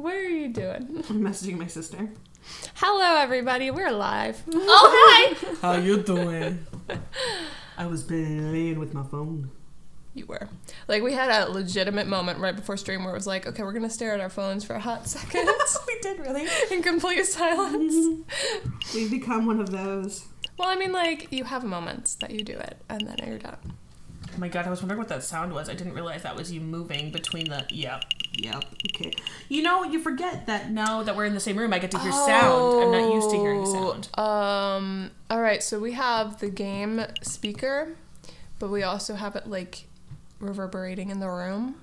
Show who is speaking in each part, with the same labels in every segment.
Speaker 1: What are you doing?
Speaker 2: I'm messaging my sister.
Speaker 1: Hello, everybody. We're live. Oh, hi.
Speaker 2: How you doing? I was playing with my phone.
Speaker 1: You were. Like, we had a legitimate moment right before stream where it was like, okay, we're going to stare at our phones for a hot second.
Speaker 2: We did, really.
Speaker 1: In complete silence.
Speaker 2: We've become one of those.
Speaker 1: Well, I mean, like, you have moments that you do it, and then you're done.
Speaker 3: Oh my god, I was wondering what that sound was. I didn't realize that was you moving between the... Yep.
Speaker 2: Okay.
Speaker 3: You know, you forget that now that we're in the same room, I get to hear sound. I'm not used to hearing sound.
Speaker 1: Alright, so we have the game speaker, but we also have it, like, reverberating in the room.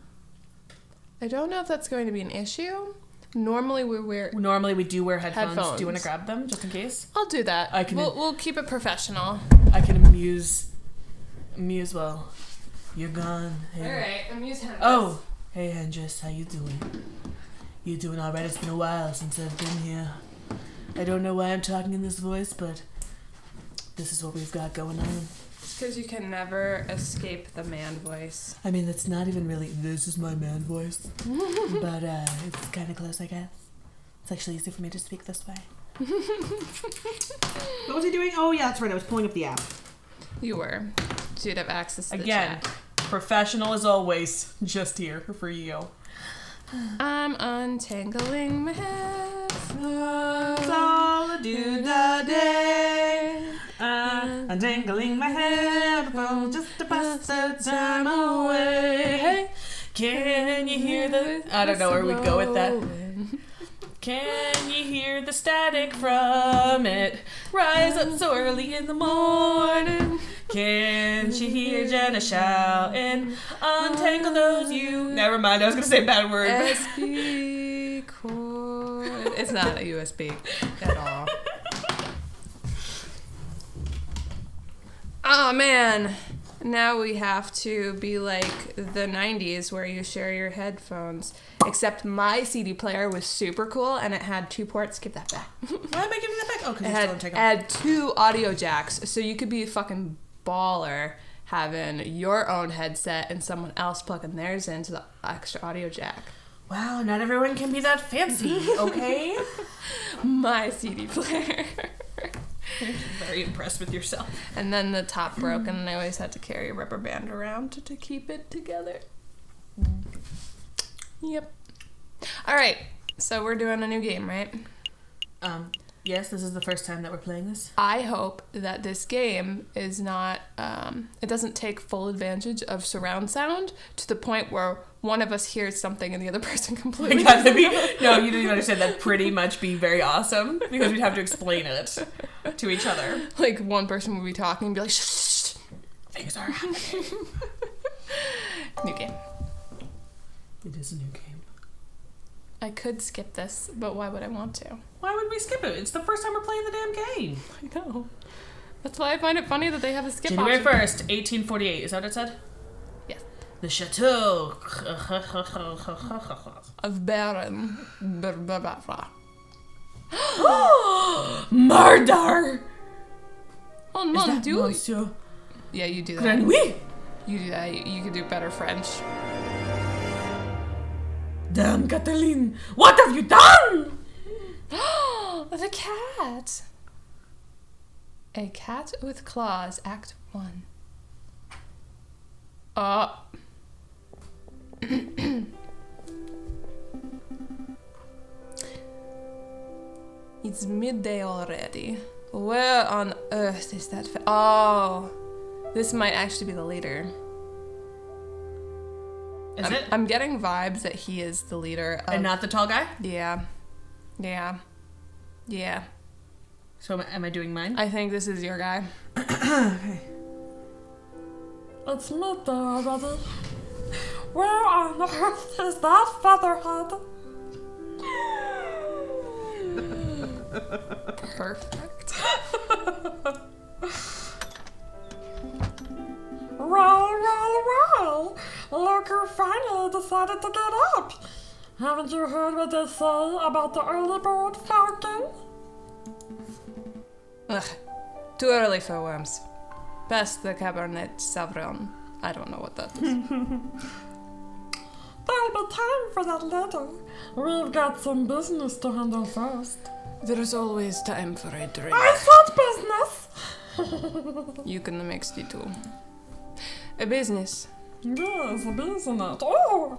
Speaker 1: I don't know if that's going to be an issue. Normally we do wear headphones. Do you want to grab them, just in case? I'll do that.
Speaker 3: I can...
Speaker 1: We'll keep it professional.
Speaker 3: I can amuse well. You're gone. Hey.
Speaker 1: Alright, amuse Hendrix.
Speaker 3: Oh! Hey Hendrix, how you doing? You doing alright? It's been a while since I've been here. I don't know why I'm talking in this voice, but this is what we've got going on.
Speaker 1: It's because you can never escape the man voice.
Speaker 3: I mean, it's not even really, this is my man voice. But it's kind of close, I guess. It's actually easy for me to speak this way.
Speaker 2: What was he doing? Oh, yeah, that's right. I was pulling up the app.
Speaker 1: You were. So you'd have access to the
Speaker 3: Again,
Speaker 1: chat.
Speaker 3: professional as always, just here for you.
Speaker 1: I'm untangling my head.
Speaker 2: That's all I do the day. I'm dangling my head just to pass the time away.
Speaker 3: Hey, can you hear the... I don't know where we'd go with that. Can you hear the static from it? Rise up so early in the morning. Can she hear Jenna shouting? Untangle those you... Never mind, I was going to say a bad word.
Speaker 1: USB cord. It's not a USB at all. Oh, man. Now we have to be like the 90s where you share your headphones. Except my CD player was super cool and it had 2 ports. Give that back.
Speaker 3: Why am I giving that back? Oh, because you still don't take them.
Speaker 1: It had 2 audio jacks. So you could be a fucking baller having your own headset and someone else plugging theirs into the extra audio jack.
Speaker 3: Wow, not everyone can be that fancy, okay?
Speaker 1: My CD player.
Speaker 3: You're very impressed with yourself.
Speaker 1: And then the top broke and I always had to carry a rubber band around to keep it together. Yep. Alright, so we're doing a new game, right?
Speaker 3: Yes, this is the first time that we're playing this.
Speaker 1: I hope that this game is not, it doesn't take full advantage of surround sound to the point where one of us hears something and the other person completely
Speaker 3: No, you didn't even understand. That'd pretty much be very awesome because we'd have to explain it to each other.
Speaker 1: Like, one person would be talking and be like, shh, shh, shh.
Speaker 3: Things are happening.
Speaker 1: New game.
Speaker 3: It is a new game.
Speaker 1: I could skip this, but why would I want to?
Speaker 3: Why would we skip it? It's the first time we're playing the damn game.
Speaker 1: I know. That's why I find it funny that they have a skip
Speaker 3: January
Speaker 1: option.
Speaker 3: 1st, 1848. Is that what it said?
Speaker 1: Yes.
Speaker 3: The Chateau
Speaker 1: Of Baron.
Speaker 3: Murder!
Speaker 1: Oh, mon Dieu.
Speaker 3: Monsieur
Speaker 1: Yeah, you do that.
Speaker 3: Grenouille?
Speaker 1: You do that. You could do better French.
Speaker 3: Damn, Cataline! What have you done?
Speaker 1: The cat. A Cat with Claws, Act 1. It's midday already. Where on earth is that oh, this might actually be the leader.
Speaker 3: Is it?
Speaker 1: I'm getting vibes that he is the leader of...
Speaker 3: And not the tall guy?
Speaker 1: Yeah.
Speaker 3: So am I doing mine?
Speaker 1: I think this is your guy.
Speaker 3: Okay.
Speaker 4: It's midday already. Where on earth is that featherhead?
Speaker 1: Perfect.
Speaker 4: Well. Look who finally decided to get up. Haven't you heard what they say about the early bird falcon?
Speaker 1: Ugh. Too early for worms. Best the Cabernet Sauvignon. I don't know what that is.
Speaker 4: There will be time for that letter. We've got some business to handle first.
Speaker 1: There's always time for a drink.
Speaker 4: I thought business!
Speaker 1: You can mix the two. A business.
Speaker 4: Yes, a business. Oh!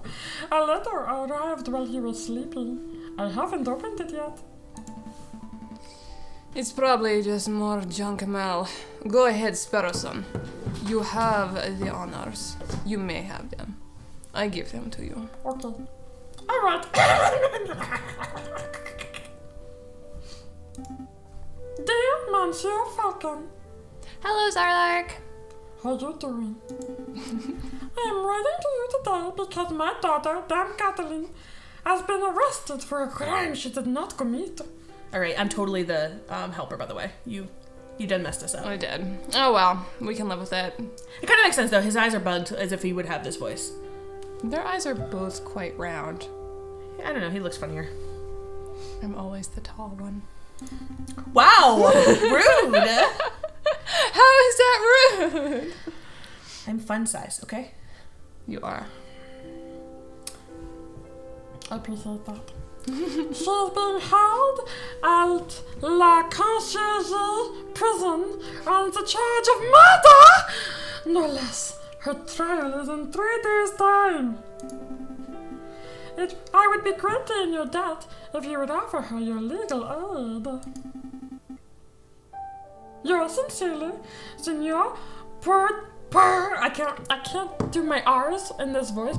Speaker 4: A letter arrived while you were sleeping. I haven't opened it yet.
Speaker 1: It's probably just more junk mail. Go ahead, Sparrowson. You have the honors. You may have them. I give them to you.
Speaker 4: Okay. Alright. Dear Monsieur Falcon.
Speaker 1: Hello, Zarlark.
Speaker 4: How you doing? I am writing to you today because my daughter, Dame Kathleen, has been arrested for a crime she did not commit.
Speaker 3: All right, I'm totally the helper, by the way. You done messed us up.
Speaker 1: I did. Oh well, we can live with it.
Speaker 3: It kind of makes sense, though. His eyes are bugged as if he would have this voice.
Speaker 1: Their eyes are both quite round.
Speaker 3: I don't know. He looks funnier.
Speaker 1: I'm always the tall one.
Speaker 3: Wow! Rude!
Speaker 1: How is that rude?
Speaker 3: I'm fun size, okay?
Speaker 1: You are.
Speaker 4: I appreciate that. She's being held at La Conciergerie prison on the charge of murder! No less. Her trial is in 3 days' time. I would be greatly in your debt if you would offer her your legal aid. Yours sincerely, Senor I can't do my R's in this voice.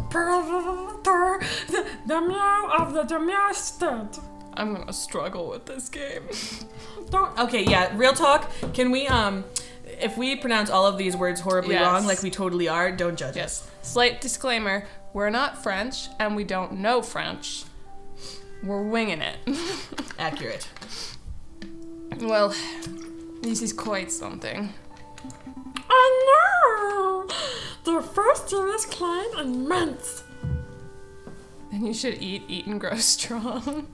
Speaker 4: Demio of the Demio State.
Speaker 1: I'm gonna struggle with this game.
Speaker 3: Okay, yeah, real talk. Can we, if we pronounce all of these words horribly wrong, like we totally are, don't judge us.
Speaker 1: Slight disclaimer, we're not French, and we don't know French. We're winging it.
Speaker 3: Accurate.
Speaker 1: Well, this is quite something.
Speaker 4: I know! Their first serious claim in months.
Speaker 1: Then you should eat and grow strong.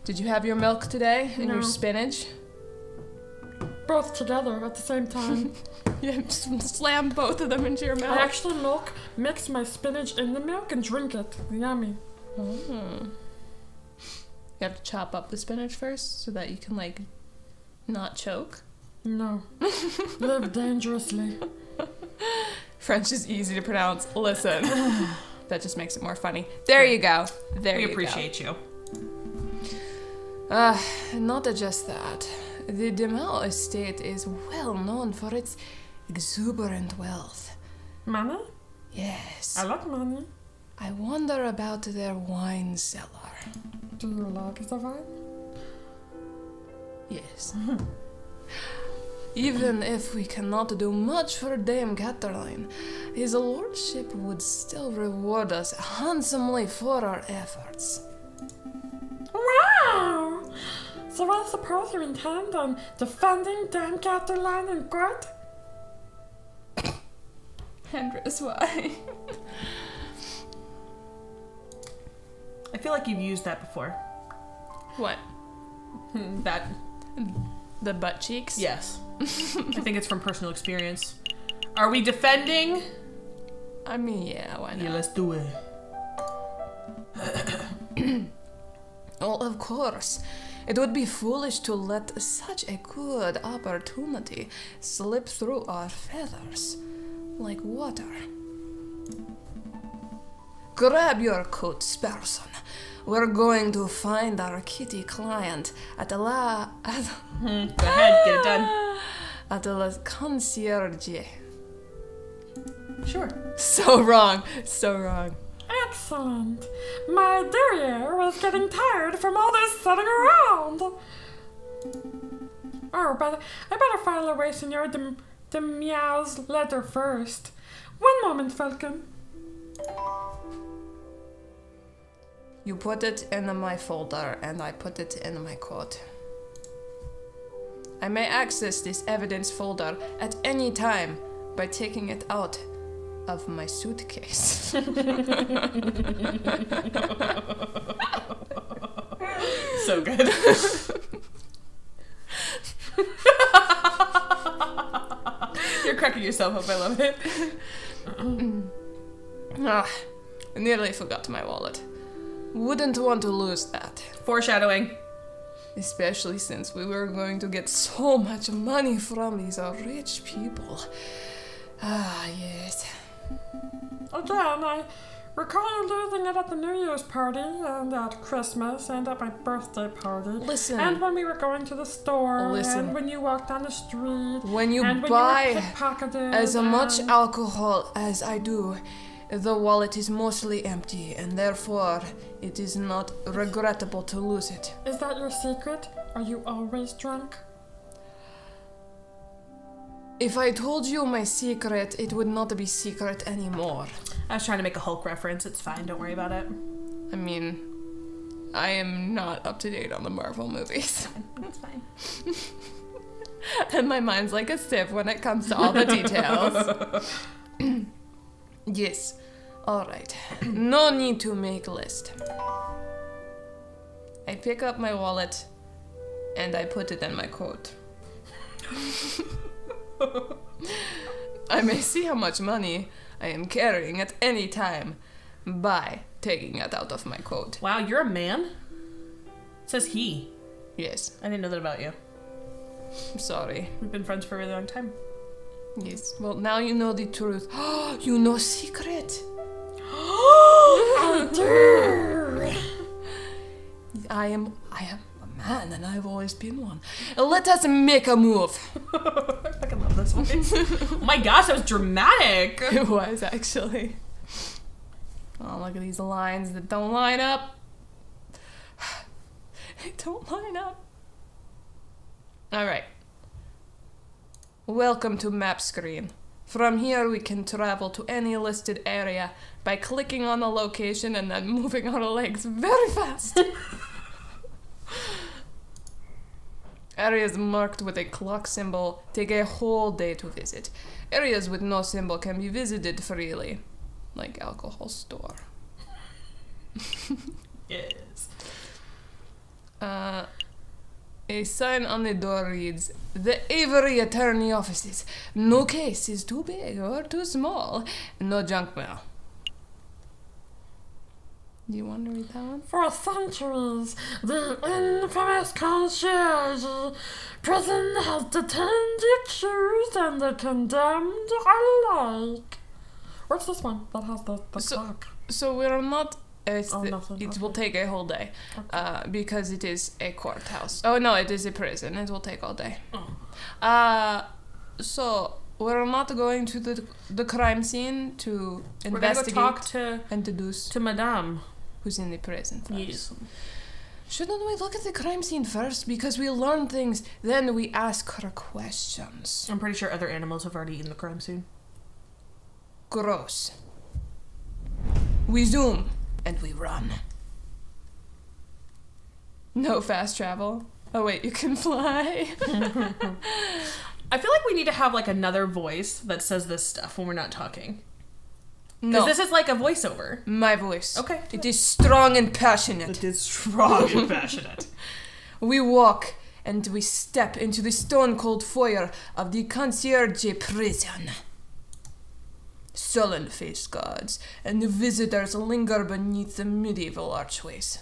Speaker 1: Did you have your milk today and your spinach?
Speaker 4: Both together at the same time.
Speaker 1: You slam both of them into your mouth.
Speaker 4: I actually mix my spinach in the milk and drink it. Yummy.
Speaker 1: You have to chop up the spinach first so that you can, like, not choke.
Speaker 4: No. Live dangerously.
Speaker 1: French is easy to pronounce. Listen. That just makes it more funny. There you go.
Speaker 3: We appreciate you.
Speaker 1: Not just that. The Demel estate is well known for its exuberant wealth.
Speaker 4: Money?
Speaker 1: Yes.
Speaker 4: I like money.
Speaker 1: I wonder about their wine cellar.
Speaker 4: Do you like the wine?
Speaker 1: Yes. Even if we cannot do much for Dame Kathleen, his lordship would still reward us handsomely for our efforts.
Speaker 4: Wow! So I suppose you intend on defending Dame Kathleen in court?
Speaker 1: Andres, why?
Speaker 3: I feel like you've used that before.
Speaker 1: What?
Speaker 3: That.
Speaker 1: The butt cheeks?
Speaker 3: Yes. I think it's from personal experience. Are we defending?
Speaker 1: I mean, yeah, why not?
Speaker 3: Yeah, let's do it.
Speaker 1: Well, of course. It would be foolish to let such a good opportunity slip through our feathers like water. Grab your coat, Sparrowson. We're going to find our kitty client at the
Speaker 3: Go ahead, get it done.
Speaker 1: At the concierge.
Speaker 3: Sure.
Speaker 1: So wrong. So wrong.
Speaker 4: Excellent. My derriere was getting tired from all this sitting around. Oh, but I better file away Senor de Meow's letter first. One moment, Falcon.
Speaker 1: You put it in my folder, and I put it in my coat. I may access this evidence folder at any time by taking it out of my suitcase.
Speaker 3: So good. You're cracking yourself up. I love it.
Speaker 1: nearly forgot my wallet. Wouldn't want to lose that.
Speaker 3: Foreshadowing.
Speaker 1: Especially since we were going to get so much money from these rich people. Ah, yes.
Speaker 4: Again, I recall you losing it at the New Year's party, and at Christmas, and at my birthday party.
Speaker 1: Listen.
Speaker 4: And when we were going to the store,
Speaker 1: Listen.
Speaker 4: and when you walked down the street.
Speaker 1: When you
Speaker 4: and when
Speaker 1: buy
Speaker 4: you were pickpocketed,
Speaker 1: as much
Speaker 4: and-
Speaker 1: alcohol as I do, the wallet is mostly empty, and therefore it is not regrettable to lose it.
Speaker 4: Is that your secret? Are you always drunk?
Speaker 1: If I told you my secret, it would not be secret anymore.
Speaker 3: I was trying to make a Hulk reference. It's fine. Don't worry about it.
Speaker 1: I mean, I am not up to date on the Marvel movies.
Speaker 3: It's fine.
Speaker 1: And my mind's like a sieve when it comes to all the details. Yes. Alright. No need to make list. I pick up my wallet and I put it in my coat. I may see how much money I am carrying at any time by taking it out of my coat.
Speaker 3: Wow, you're a man? It says he.
Speaker 1: Yes.
Speaker 3: I didn't know that about you.
Speaker 1: I'm sorry.
Speaker 3: We've been friends for a really long time.
Speaker 1: Yes. Well, now you know the truth. You know secret.
Speaker 4: I do!
Speaker 1: I am a man, and I've always been one. Let us make a move.
Speaker 3: I fucking love this voice. Oh my gosh, that was dramatic.
Speaker 1: It was, actually. Oh, look at these lines that don't line up. They don't line up. Alright. Welcome to map screen. From here we can travel to any listed area by clicking on the location and then moving our legs very fast. Areas marked with a clock symbol take a whole day to visit. Areas with no symbol can be visited freely, like alcohol store.
Speaker 3: Yes.
Speaker 1: A sign on the door reads, "The Aviary Attorney offices. No case is too big or too small. No junk mail." Do you want to read that one?
Speaker 4: For centuries, the infamous concierge prison has detained the accused and the condemned alike. Where's this one that has the clock?
Speaker 1: So we're not...
Speaker 4: nothing.
Speaker 1: It
Speaker 4: Okay.
Speaker 1: will take a whole day,
Speaker 4: Okay.
Speaker 1: because it is a courthouse. Oh no, it is a prison. It will take all day.
Speaker 4: Oh.
Speaker 1: So we're not going to the crime scene to
Speaker 3: We're gonna go
Speaker 1: investigate
Speaker 3: talk to
Speaker 1: and deduce
Speaker 3: Madame.
Speaker 1: who's in the prison first.
Speaker 3: Yes.
Speaker 1: Shouldn't we look at the crime scene first? Because we learn things, then we ask her questions.
Speaker 3: I'm pretty sure other animals have already eaten the crime scene.
Speaker 1: Gross. We zoom. And we run. No fast travel. Oh wait, you can fly.
Speaker 3: I feel like we need to have like another voice that says this stuff when we're not talking.
Speaker 1: No,
Speaker 3: Because this is like a voiceover.
Speaker 1: my voice.
Speaker 3: Okay.
Speaker 1: It is strong and passionate.
Speaker 3: It is strong and passionate.
Speaker 1: We walk and we step into the stone-cold foyer of the concierge prison. Sullen-faced guards and the visitors linger beneath the medieval archways.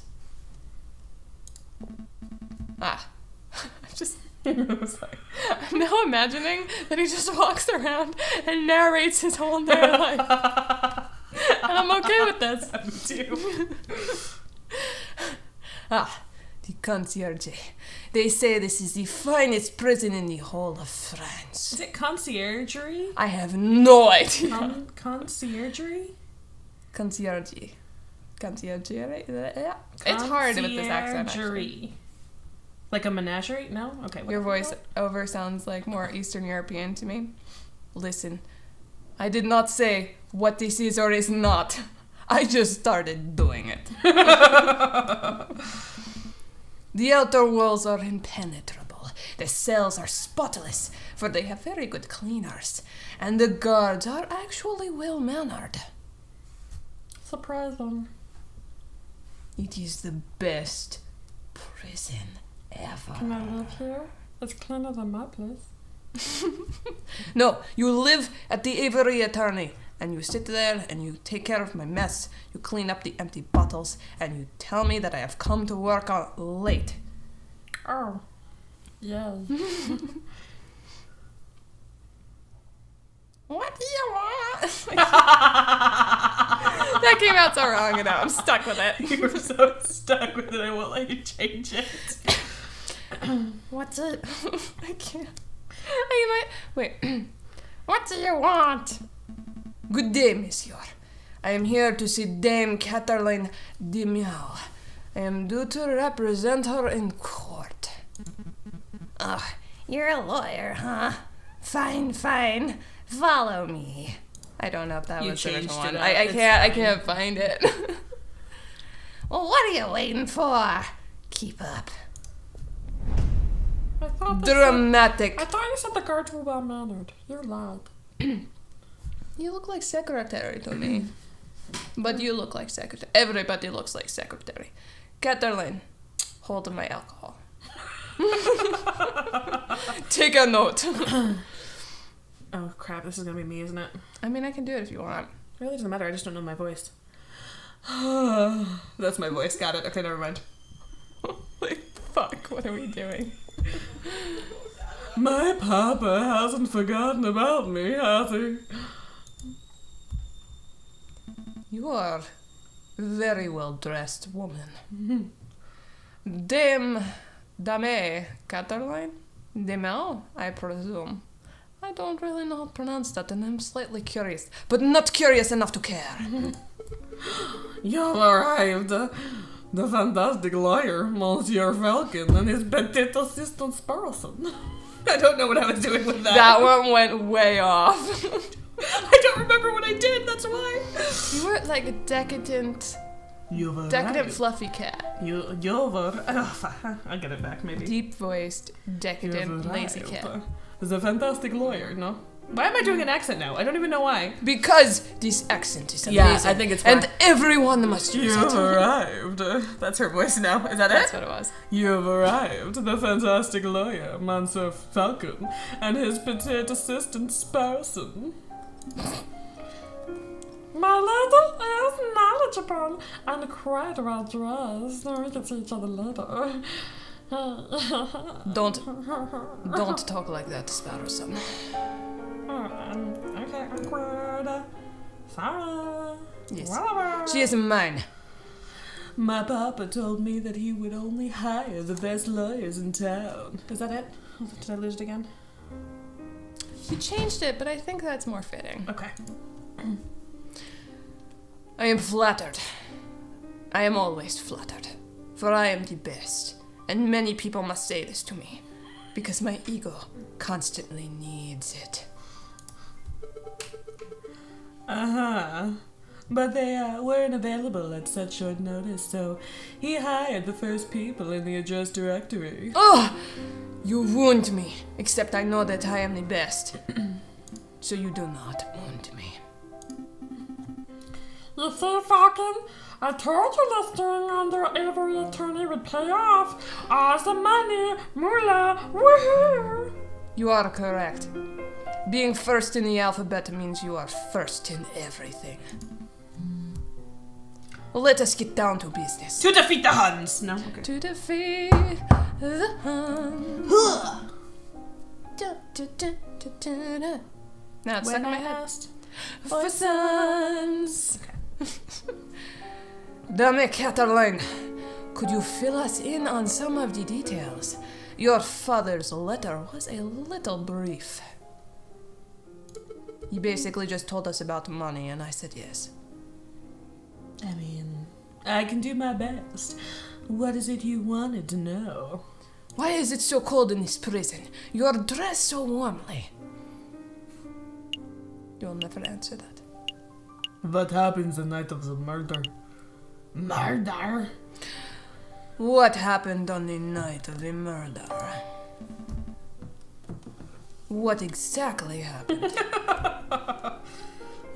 Speaker 1: I'm now imagining that he just walks around and narrates his whole entire life. And I'm okay with this.
Speaker 3: Me too.
Speaker 1: The concierge. They say this is the finest prison in the whole of France.
Speaker 3: Is it conciergery?
Speaker 1: I have no idea.
Speaker 3: Conciergery?
Speaker 1: Concierge. Concierge. Yeah. It's hard with this accent. Actually.
Speaker 3: Conciergery. Like a menagerie? No? Okay.
Speaker 1: Your
Speaker 3: whatever.
Speaker 1: voice over sounds like more Eastern European to me. Listen, I did not say what this is or is not. I just started doing it. The outer walls are impenetrable. The cells are spotless, for they have very good cleaners. And the guards are actually well-mannered.
Speaker 4: Surprising.
Speaker 1: It is the best prison ever.
Speaker 4: Can I live here? It's cleaner than my place.
Speaker 1: No, you live at the Aviary Attorney, and you sit there and you take care of my mess, you clean up the empty bottles, and you tell me that I have come to work late.
Speaker 4: Oh. Yeah.
Speaker 1: What do you want? That came out so wrong, and now I'm stuck with it.
Speaker 3: You were so stuck with it, I won't let you change it.
Speaker 1: What's it? I can't. Wait. What do you want? Good day, monsieur. I am here to see Dame Caroline de Miel. I am due to represent her in court. Oh, you're a lawyer, huh? Fine. Follow me. I don't know if that was the original one. I can't find it. Well, what are you waiting for? Keep up.
Speaker 4: I thought
Speaker 1: Dramatic.
Speaker 4: I thought you said the guards were well mannered. You're loud.
Speaker 1: You look like secretary to me. But you look like secretary. Everybody looks like secretary. Caroline, hold my alcohol. Take a note.
Speaker 3: Oh crap, this is gonna be me, isn't it?
Speaker 1: I mean, I can do it if you want.
Speaker 3: It really doesn't matter, I just don't know my voice. That's my voice, got it. Okay, never mind.
Speaker 1: Holy fuck, what are we doing?
Speaker 3: My papa hasn't forgotten about me, has he?
Speaker 1: You are a very well-dressed woman. Dame Caroline Demel, I presume. I don't really know how to pronounce that, and I'm slightly curious, but not curious enough to care.
Speaker 3: You've arrived. The fantastic lawyer, Monsieur Falcon, and his petit assistant Sparrowson. I don't know what I was doing with that.
Speaker 1: That one went way off.
Speaker 3: I don't remember what I did, that's why.
Speaker 1: You were like a decadent, fluffy cat.
Speaker 3: I'll get it back, maybe.
Speaker 1: Deep-voiced, decadent, lazy cat.
Speaker 3: There's a fantastic lawyer, no? Why am I doing an accent now? I don't even know why.
Speaker 1: Because this accent is amazing.
Speaker 3: Yeah, I think it's
Speaker 1: and everyone must use
Speaker 3: You've
Speaker 1: it.
Speaker 3: arrived. That's her voice now. Is that
Speaker 1: That's
Speaker 3: it?
Speaker 1: what it was.
Speaker 3: You've arrived. The fantastic lawyer, Monsieur Falcon, and his petit assistant, Sparrowson.
Speaker 4: My lady is knowledgeable and quite well dressed. We can see each other later.
Speaker 1: Don't talk like that, Sparrowson.
Speaker 4: Okay, awkward. Sorry.
Speaker 1: Yes.
Speaker 4: Whatever.
Speaker 1: She is mine.
Speaker 3: My papa told me that he would only hire the best lawyers in town. Is that it? Did I lose it again?
Speaker 1: You changed it, but I think that's more fitting.
Speaker 3: Okay.
Speaker 1: I am flattered. I am always flattered. For I am the best. And many people must say this to me. Because my ego constantly needs it.
Speaker 3: Uh-huh. But they weren't available at such short notice, so he hired the first people in the address directory.
Speaker 1: Oh! You wound me. Except I know that I am the best. So you do not wound me.
Speaker 4: You see, Falcon? I told you listing under Aviary Attorney would pay off. Awesome money, moolah, woohoo!
Speaker 1: You are correct. Being first in the alphabet means you are first in everything. Let us get down to business.
Speaker 3: To defeat the Huns! No? Okay.
Speaker 1: To defeat the Huns. Now it's stuck in my head. For sons. Dame Caroline, could you fill us in on some of the details? Your father's letter was a little brief. He basically just told us about money, and I said yes.
Speaker 3: I mean, I can do my best. What is it you wanted to know?
Speaker 1: Why is it so cold in this prison? You are dressed so warmly. You'll never answer that.
Speaker 3: What happens the night of the murder? Murder?
Speaker 1: What happened on the night of the murder? What exactly happened?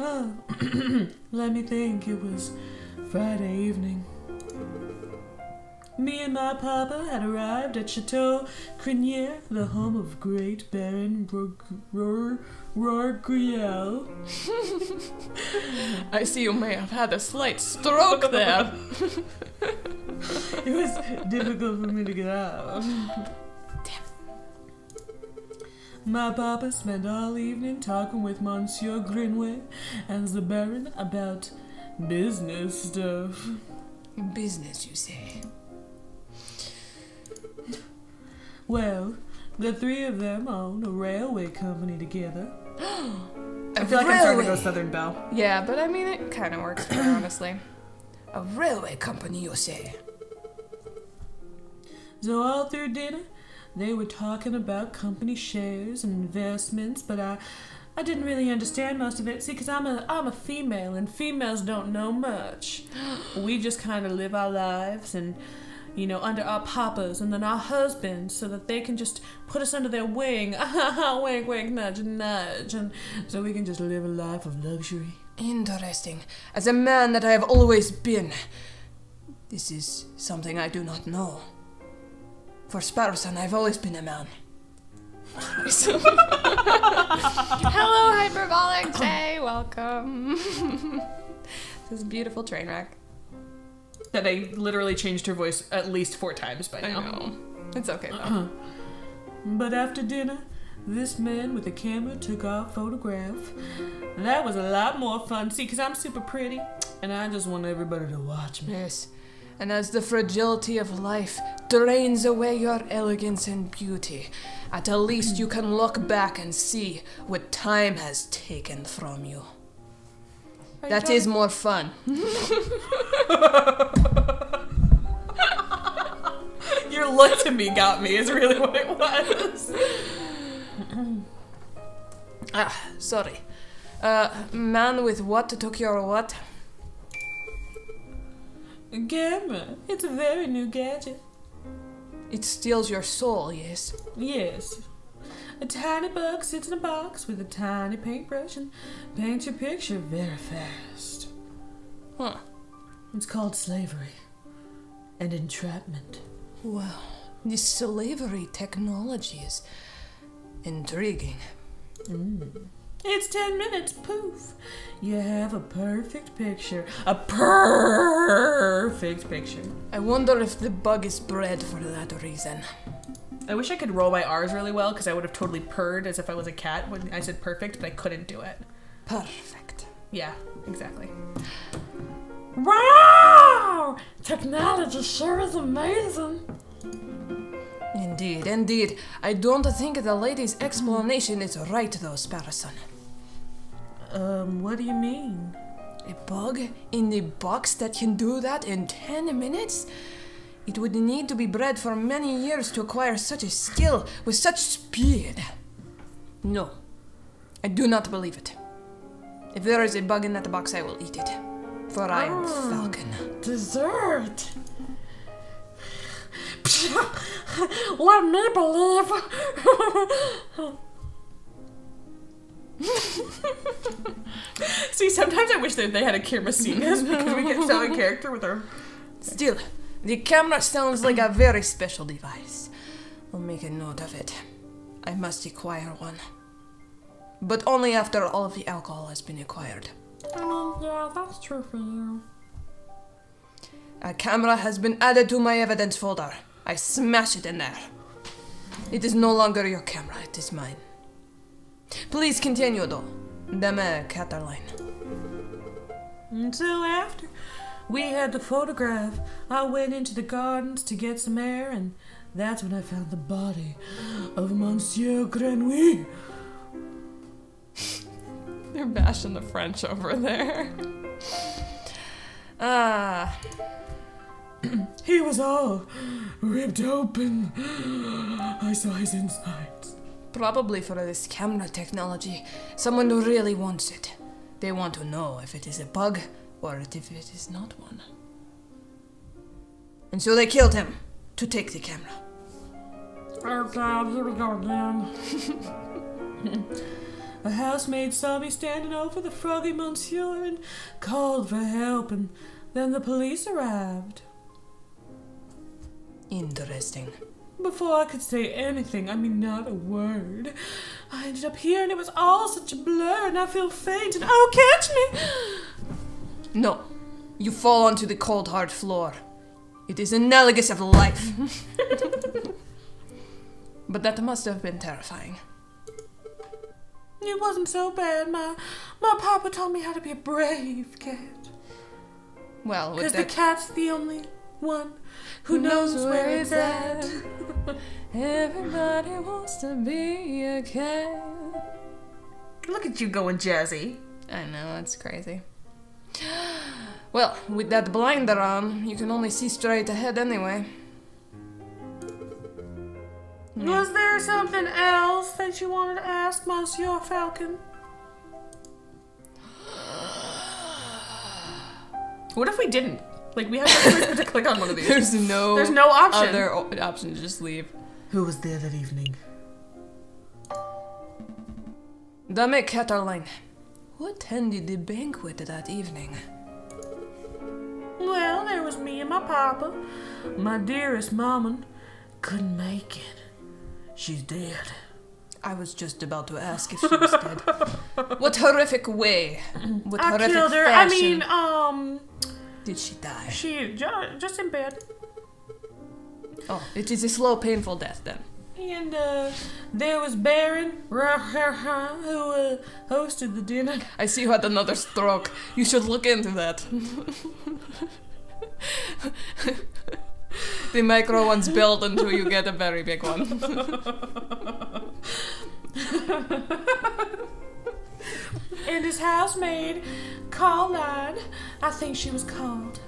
Speaker 3: Oh, let me think. It was Friday evening.
Speaker 2: Me and my papa had arrived at Chateau Crinier, the home of great Baron Rourgriel.
Speaker 1: I see you may have had a slight stroke there.
Speaker 2: It was difficult for me to get out. My papa spent all evening talking with Monsieur Grinway and the Baron about business stuff.
Speaker 1: Business, you say?
Speaker 2: Well, the three of them own a railway company together.
Speaker 3: I feel like I'm starting to go Southern Belle.
Speaker 1: Yeah, but I mean, it kind of works for her, honestly.
Speaker 5: A railway company, you say?
Speaker 2: So all through dinner, they were talking about company shares and investments, but I didn't really understand most of it. See, because I'm a female, and females don't know much. We just kind of live our lives and, you know, under our papas and then our husbands so that they can just put us under their wing. Wink, wink, nudge, nudge. And so we can just live a life of luxury.
Speaker 5: Interesting. As a man that I have always been, this is something I do not know. For Sparrowson, I've always been a man.
Speaker 1: Hello, Hyperbolic Jay. Welcome. This is a beautiful train wreck.
Speaker 3: That I literally changed her voice at least 4 times by now.
Speaker 1: I know. It's okay, though.
Speaker 2: But after dinner, this man with the camera took our photograph. That was a lot more fun. See, because I'm super pretty, and I just want everybody to watch me.
Speaker 5: Yes. And as the fragility of life drains away your elegance and beauty, at least you can look back and see what time has taken from you. That is more fun.
Speaker 3: Your look to me got me is really what it was.
Speaker 5: Sorry. Man with what took your what?
Speaker 2: A camera. It's a very new gadget.
Speaker 5: It steals your soul, yes?
Speaker 2: Yes. A tiny bug sits in a box with a tiny paintbrush and paints your picture very fast.
Speaker 5: Huh.
Speaker 2: It's called slavery and entrapment.
Speaker 5: Well, this slavery technology is intriguing.
Speaker 2: It's 10 minutes, poof. You have a perfect picture. A perfect picture.
Speaker 5: I wonder if the bug is bred for that reason.
Speaker 3: I wish I could roll my R's really well because I would have totally purred as if I was a cat when I said perfect, but I couldn't do it.
Speaker 5: Perfect.
Speaker 3: Yeah, exactly.
Speaker 4: Wow! Technology sure is amazing.
Speaker 5: Indeed, indeed. I don't think the lady's explanation is right, though, Sparrowson.
Speaker 2: What do you mean?
Speaker 5: A bug in the box that can do that in 10 minutes? It would need to be bred for many years to acquire such a skill with such speed. No, I do not believe it. If there is a bug in that box, I will eat it. For I am Falcon.
Speaker 4: Dessert. Let me believe.
Speaker 3: See, sometimes I wish that they had a camera seeing us because we get so in character with our...
Speaker 5: Still, the camera sounds like a very special device. I'll make a note of it. I must acquire one. But only after all of the alcohol has been acquired.
Speaker 4: I mean, yeah, that's true for you.
Speaker 5: A camera has been added to my evidence folder. I smash it in there. It is no longer your camera, it is mine. Please continue, though. Dame Cataline.
Speaker 2: And so after we had the photograph, I went into the gardens to get some air, and that's when I found the body of Monsieur Grenouille.
Speaker 1: They're bashing the French over there.
Speaker 2: He was all ripped open. I saw his insides.
Speaker 5: Probably for this camera technology, someone who really wants it. They want to know if it is a bug or if it is not one. And so they killed him to take the camera.
Speaker 4: Oh God, here we go again.
Speaker 2: A housemaid saw me standing over the froggy monsieur and called for help, and then the police arrived.
Speaker 5: Interesting.
Speaker 2: Before I could say anything, I mean not a word, I ended up here and it was all such a blur and I feel faint and oh, catch me!
Speaker 5: No, you fall onto the cold hard floor. It is analogous of life. But that must have been terrifying.
Speaker 2: It wasn't so bad. My papa taught me how to be a brave cat.
Speaker 5: Well,
Speaker 2: Because the cat's the only one who knows where it's at.
Speaker 1: Everybody wants to be a cat.
Speaker 3: Look at you going jazzy.
Speaker 5: I know, it's crazy. Well, with that blinder on, you can only see straight ahead anyway.
Speaker 2: Was there something else that you wanted to ask, Monsieur Falcon?
Speaker 3: What if we didn't? Like, we have no choice but to click on one of these.
Speaker 5: There's no
Speaker 3: option.
Speaker 5: other option to just leave.
Speaker 3: Who was there that evening?
Speaker 5: Dame Caroline, who attended the banquet that evening?
Speaker 2: Well, there was me and my papa. My dearest mama couldn't make it. She's dead.
Speaker 5: I was just about to ask if she was dead. What horrific way? What
Speaker 2: I
Speaker 5: horrific
Speaker 2: killed her.
Speaker 5: fashion
Speaker 2: I mean,
Speaker 5: did she die?
Speaker 2: she just in bed.
Speaker 5: Oh, it is a slow, painful death then.
Speaker 2: And there was Baron who hosted the dinner.
Speaker 5: I see you had another stroke. You should look into that. The micro ones build until you get a very big one.
Speaker 2: And his housemaid, Caroline, I think she was called.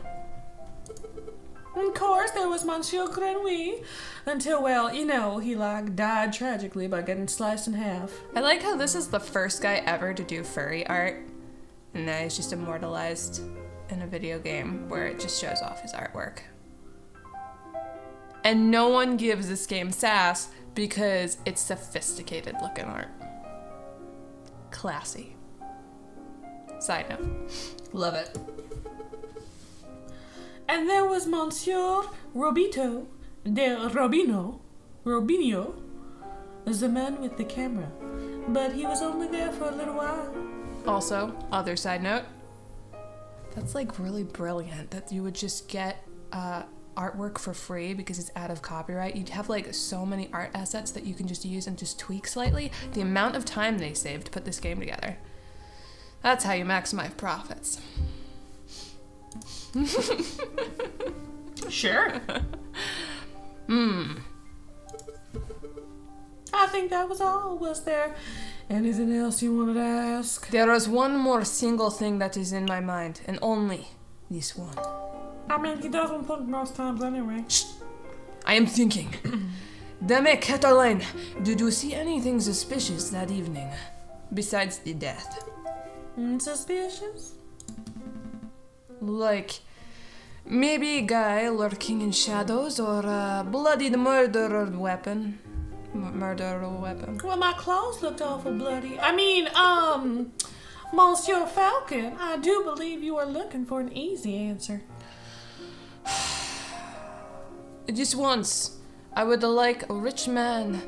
Speaker 2: And of course, there was Monsieur Grenouille, until, well, you know, he, died tragically by getting sliced in half.
Speaker 1: I like how this is the first guy ever to do furry art, and now he's just immortalized in a video game where it just shows off his artwork. And no one gives this game sass because it's sophisticated looking art. Classy. Side note.
Speaker 5: Love it.
Speaker 2: And there was Monsieur Robito de Robinho, the man with the camera. But he was only there for a little while.
Speaker 1: Also, other side note, that's like really brilliant that you would just get artwork for free because it's out of copyright. You'd have like so many art assets that you can just use and just tweak slightly. The amount of time they saved to put this game together. That's how you maximize profits.
Speaker 3: Sure.
Speaker 2: I think that was all. Was there anything else you wanted to ask?
Speaker 5: There is one more single thing that is in my mind, and only this one.
Speaker 2: I mean, he doesn't think most times anyway.
Speaker 5: Shh. I am thinking. Dame Caroline, did you see anything suspicious that evening? Besides the death?
Speaker 2: Suspicious?
Speaker 5: Like, maybe a guy lurking in shadows, or a bloodied murder weapon.
Speaker 2: Well, my clothes looked awful bloody. I mean, Monsieur Falcon, I do believe you are looking for an easy answer.
Speaker 5: Just once, I would like a rich man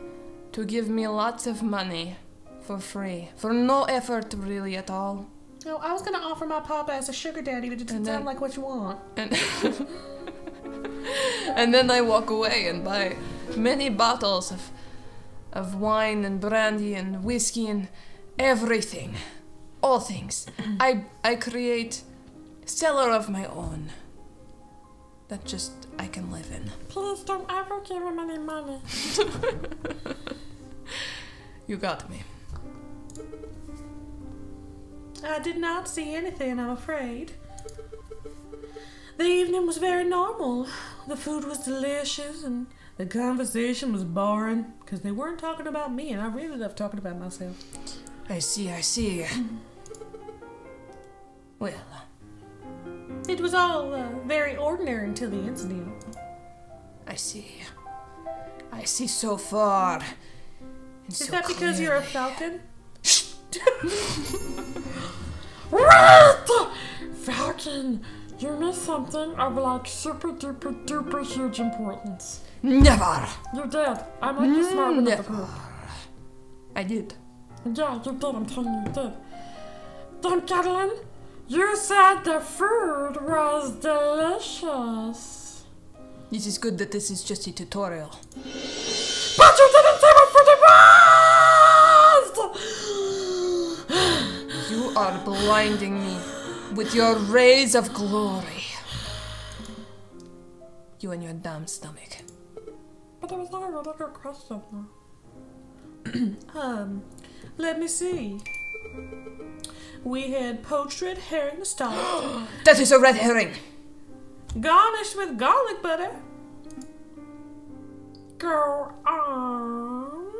Speaker 5: to give me lots of money for free, for no effort really at all.
Speaker 2: No, I was gonna offer my papa as a sugar daddy, but it didn't sound like what you want.
Speaker 5: And and then I walk away and buy many bottles of wine and brandy and whiskey and everything, all things. I create cellar of my own that just I can live in.
Speaker 2: Please don't ever give him any money.
Speaker 5: You got me.
Speaker 2: I did not see anything, I'm afraid. The evening was very normal. The food was delicious and the conversation was boring because they weren't talking about me, and I really love talking about myself.
Speaker 5: I see. Well,
Speaker 2: it was all very ordinary until the incident.
Speaker 5: I see so far. And
Speaker 2: Is
Speaker 5: so
Speaker 2: that because you're a
Speaker 5: clearly.
Speaker 2: falcon?
Speaker 4: Wait! Falcon, You missed something of like super duper duper huge importance.
Speaker 5: Never!
Speaker 4: You did. I'm like the smart one of the
Speaker 5: Never.
Speaker 4: group.
Speaker 5: I did.
Speaker 4: Yeah, you did. I'm telling you, you did. Then, Catelyn, you said the food was delicious.
Speaker 5: It is good that this is just a tutorial.
Speaker 4: But you didn't say what food it was!
Speaker 5: You are blinding me with your rays of glory. You and your damn stomach.
Speaker 4: But it was not a really good question.
Speaker 3: Let me see. We had poached red herring stuffed,
Speaker 5: That is a red herring.
Speaker 3: garnished with garlic butter.
Speaker 4: Go on.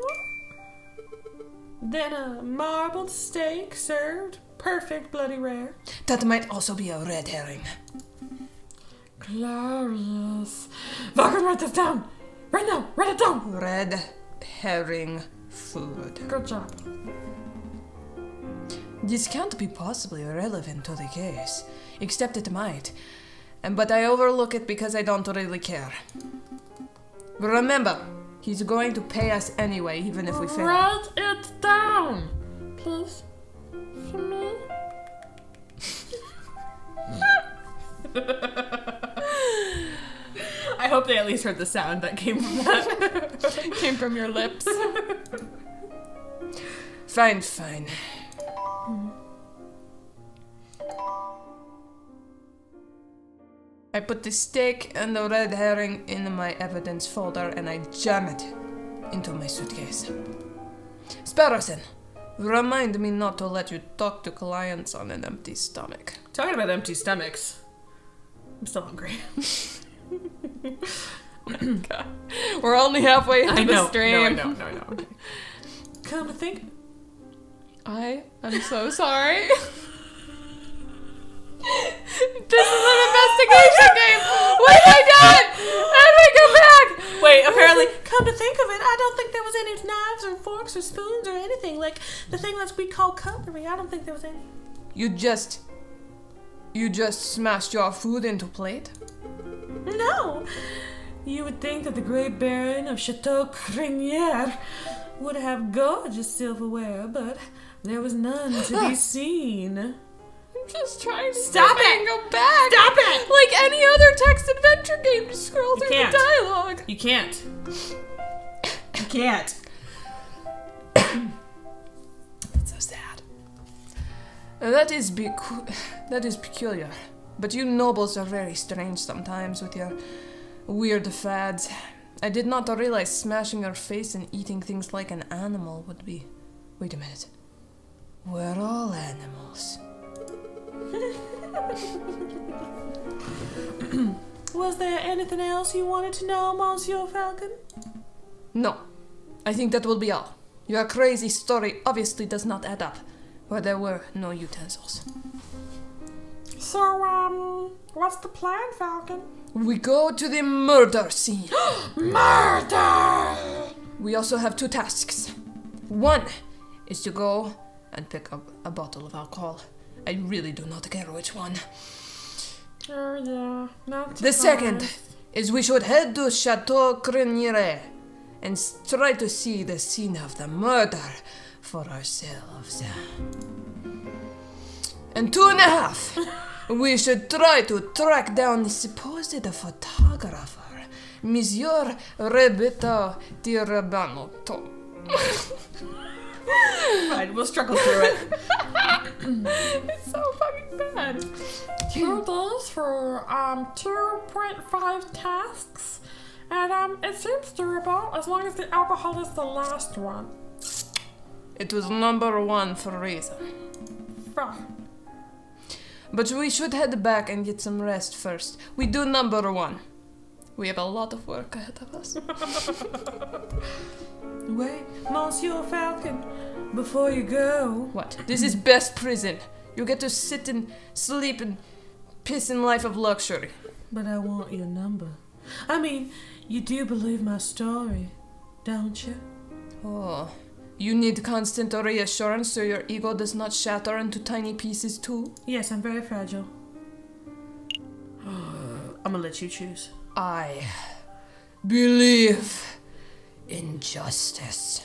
Speaker 3: Then a marbled steak served, perfect bloody rare.
Speaker 5: That might also be a red herring.
Speaker 4: Glorious. Falcon, write this down. Right now, write it down.
Speaker 5: Red herring food.
Speaker 4: Good job.
Speaker 5: This can't be possibly relevant to the case, except it might. But I overlook it because I don't really care. Remember, he's going to pay us anyway, even if we fail.
Speaker 4: Write it down. Please. For me.
Speaker 3: I hope they at least heard the sound that came from that.
Speaker 1: Came from your lips.
Speaker 5: Fine, fine. I put the steak and the red herring in my evidence folder and I jam it into my suitcase. Sparrowson, remind me not to let you talk to clients on an empty stomach.
Speaker 3: Talking about empty stomachs, I'm still hungry.
Speaker 1: God. We're only halfway into the stream.
Speaker 3: No, I know. Okay. Come to think,
Speaker 1: I am so sorry. This is an investigation game. What have I done? How do I go back?
Speaker 3: wait, apparently, come to think of it, I don't think there was any knives or forks or spoons or anything. Like, the thing that we call cutlery, I don't think there was any.
Speaker 5: You just smashed your food into plate?
Speaker 3: No! You would think that the great baron of Chateau Crinière would have gorgeous silverware, but there was none to be seen.
Speaker 1: I'm just trying to
Speaker 3: Stop it!
Speaker 1: and go back.
Speaker 3: Stop it!
Speaker 1: Like any other text adventure game, just scroll through
Speaker 3: can't.
Speaker 1: the dialogue.
Speaker 3: You can't. You can't.
Speaker 5: That's so sad. That is peculiar. But you nobles are very strange sometimes with your weird fads. I did not realize smashing your face and eating things like an animal would be... Wait a minute. We're all animals.
Speaker 3: Was there anything else you wanted to know, Monsieur Falcon?
Speaker 5: No. I think that will be all. Your crazy story obviously does not add up, where there were no utensils.
Speaker 4: So, what's the plan, Falcon?
Speaker 5: We go to the murder scene.
Speaker 4: Murder!
Speaker 5: We also have 2 tasks. One is to go and pick up a bottle of alcohol. I really do not care which one.
Speaker 4: Oh, yeah. Not
Speaker 5: The second is we should head to Chateau Crinière and try to see the scene of the murder for ourselves. And 2.5, we should try to track down the supposed photographer, Monsieur Roberto Di Rabanotto.
Speaker 3: Fine, we'll struggle through it.
Speaker 1: It's so fucking bad.
Speaker 4: 2 days for 2.5 tasks, and it seems doable as long as the alcohol is the last one.
Speaker 5: It was number 1 for a reason.
Speaker 4: Fuck.
Speaker 5: But we should head back and get some rest first. We do number 1. We have a lot of work ahead of us.
Speaker 3: Wait, Monsieur Falcon, before you go.
Speaker 5: What? This is best prison. You get to sit and sleep and piss in life of luxury.
Speaker 3: But I want your number. I mean, you do believe my story, don't you?
Speaker 5: Oh, you need constant reassurance so your ego does not shatter into tiny pieces too?
Speaker 3: Yes, I'm very fragile. gonna let you choose.
Speaker 5: I believe in justice.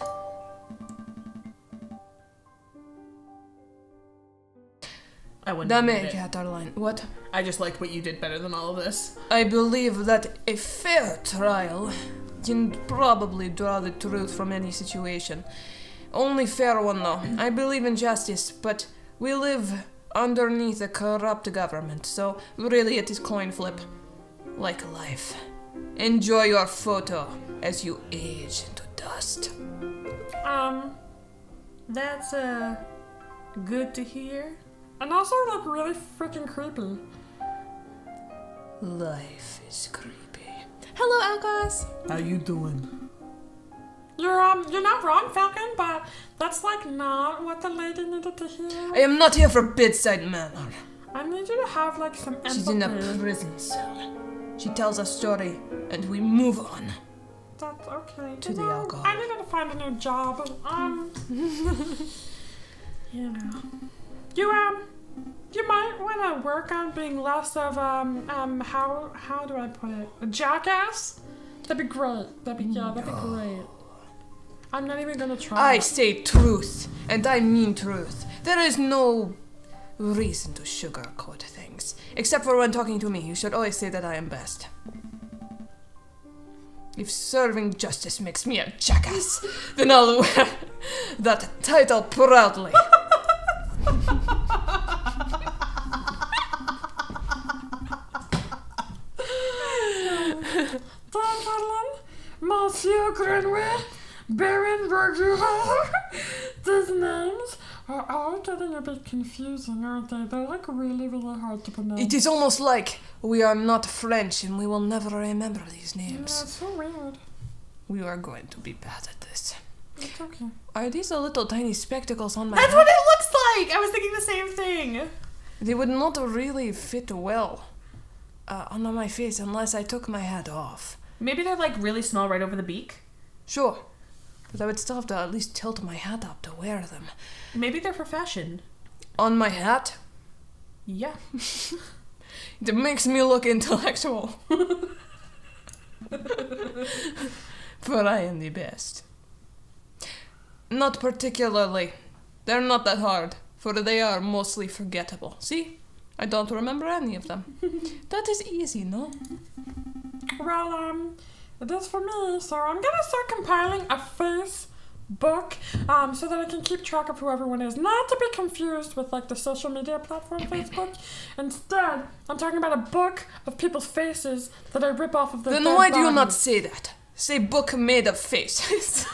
Speaker 3: I wouldn't
Speaker 5: Dame,
Speaker 3: admit it.
Speaker 5: Caroline. What?
Speaker 3: I just liked what you did better than all of this.
Speaker 5: I believe that a fair trial can probably draw the truth from any situation. Only fair one, though. I believe in justice, but we live underneath a corrupt government, so really it is coin flip. Like life. Enjoy your photo as you age into dust.
Speaker 2: That's, good to hear. And also, like, really freaking creepy.
Speaker 5: Life is creepy.
Speaker 1: Hello, Alcos.
Speaker 3: How you doing?
Speaker 2: You're not wrong, Falcon, but that's, like, not what the lady needed to hear.
Speaker 5: I am not here for bedside manner.
Speaker 2: I need you to have, like, some empathy.
Speaker 5: She's in a prison cell. She tells a story, and we move on.
Speaker 2: That's okay.
Speaker 5: To the alcohol.
Speaker 2: I needed to find a new job. You know. You might want to work on being less of, how do I put it? A jackass? That'd be great. That'd be great. I'm not even gonna try.
Speaker 5: I say truth, and I mean truth. There is no reason to sugarcoat things. Except for when talking to me, you should always say that I am best. If serving justice makes me a jackass, then I'll wear that title proudly.
Speaker 4: Gentlemen, Monsieur Grenouille, Baron Berger. These names are all getting a bit confusing, aren't they? They're like really, really hard to pronounce.
Speaker 5: It is almost like we are not French and we will never remember these
Speaker 4: Yeah,
Speaker 5: names.
Speaker 4: it's so weird.
Speaker 5: We are going to be bad at this.
Speaker 4: It's okay.
Speaker 5: Are these the little tiny spectacles on my
Speaker 3: That's
Speaker 5: head?
Speaker 3: what it looks like! I was thinking the same thing.
Speaker 5: They would not really fit well under my face unless I took my hat off.
Speaker 3: Maybe they're like really small right over the beak.
Speaker 5: Sure, but I would still have to at least tilt my hat up to wear them.
Speaker 3: Maybe they're for fashion.
Speaker 5: On my hat?
Speaker 3: Yeah.
Speaker 5: It makes me look intellectual. But I am the best. Not particularly. They're not that hard, for they are mostly forgettable. See? I don't remember any of them. That is easy, no?
Speaker 4: Well, it is for me, so I'm gonna start compiling a Facebook, so that I can keep track of who everyone is. Not to be confused with, like, the social media platform Facebook. Instead, I'm talking about a book of people's faces that I rip off of their
Speaker 5: Then
Speaker 4: dead
Speaker 5: why do you not
Speaker 4: bodies.
Speaker 5: say that? Say book made of faces.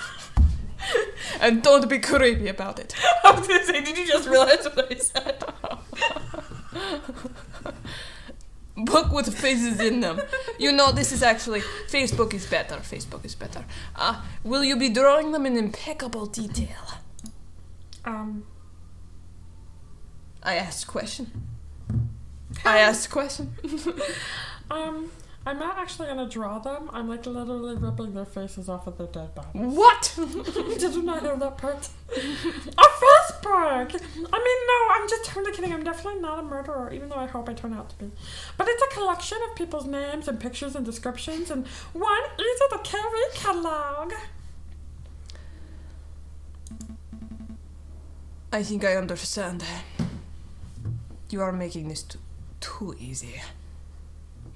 Speaker 5: And don't be creepy about it.
Speaker 3: I was gonna say, did you just realize what I said?
Speaker 5: Book with faces in them. You know, this is actually... Facebook is better. Facebook is better. Will you be drawing them in impeccable detail? I asked question.
Speaker 4: I'm not actually gonna draw them. I'm, like, literally ripping their faces off of their dead bodies.
Speaker 5: What?
Speaker 4: Did you not hear that part? A Facebook! I mean, no, I'm just totally kidding. I'm definitely not a murderer, even though I hope I turn out to be. But it's a collection of people's names and pictures and descriptions and one easy-to-carry catalog.
Speaker 5: I think I understand. You are making this too easy.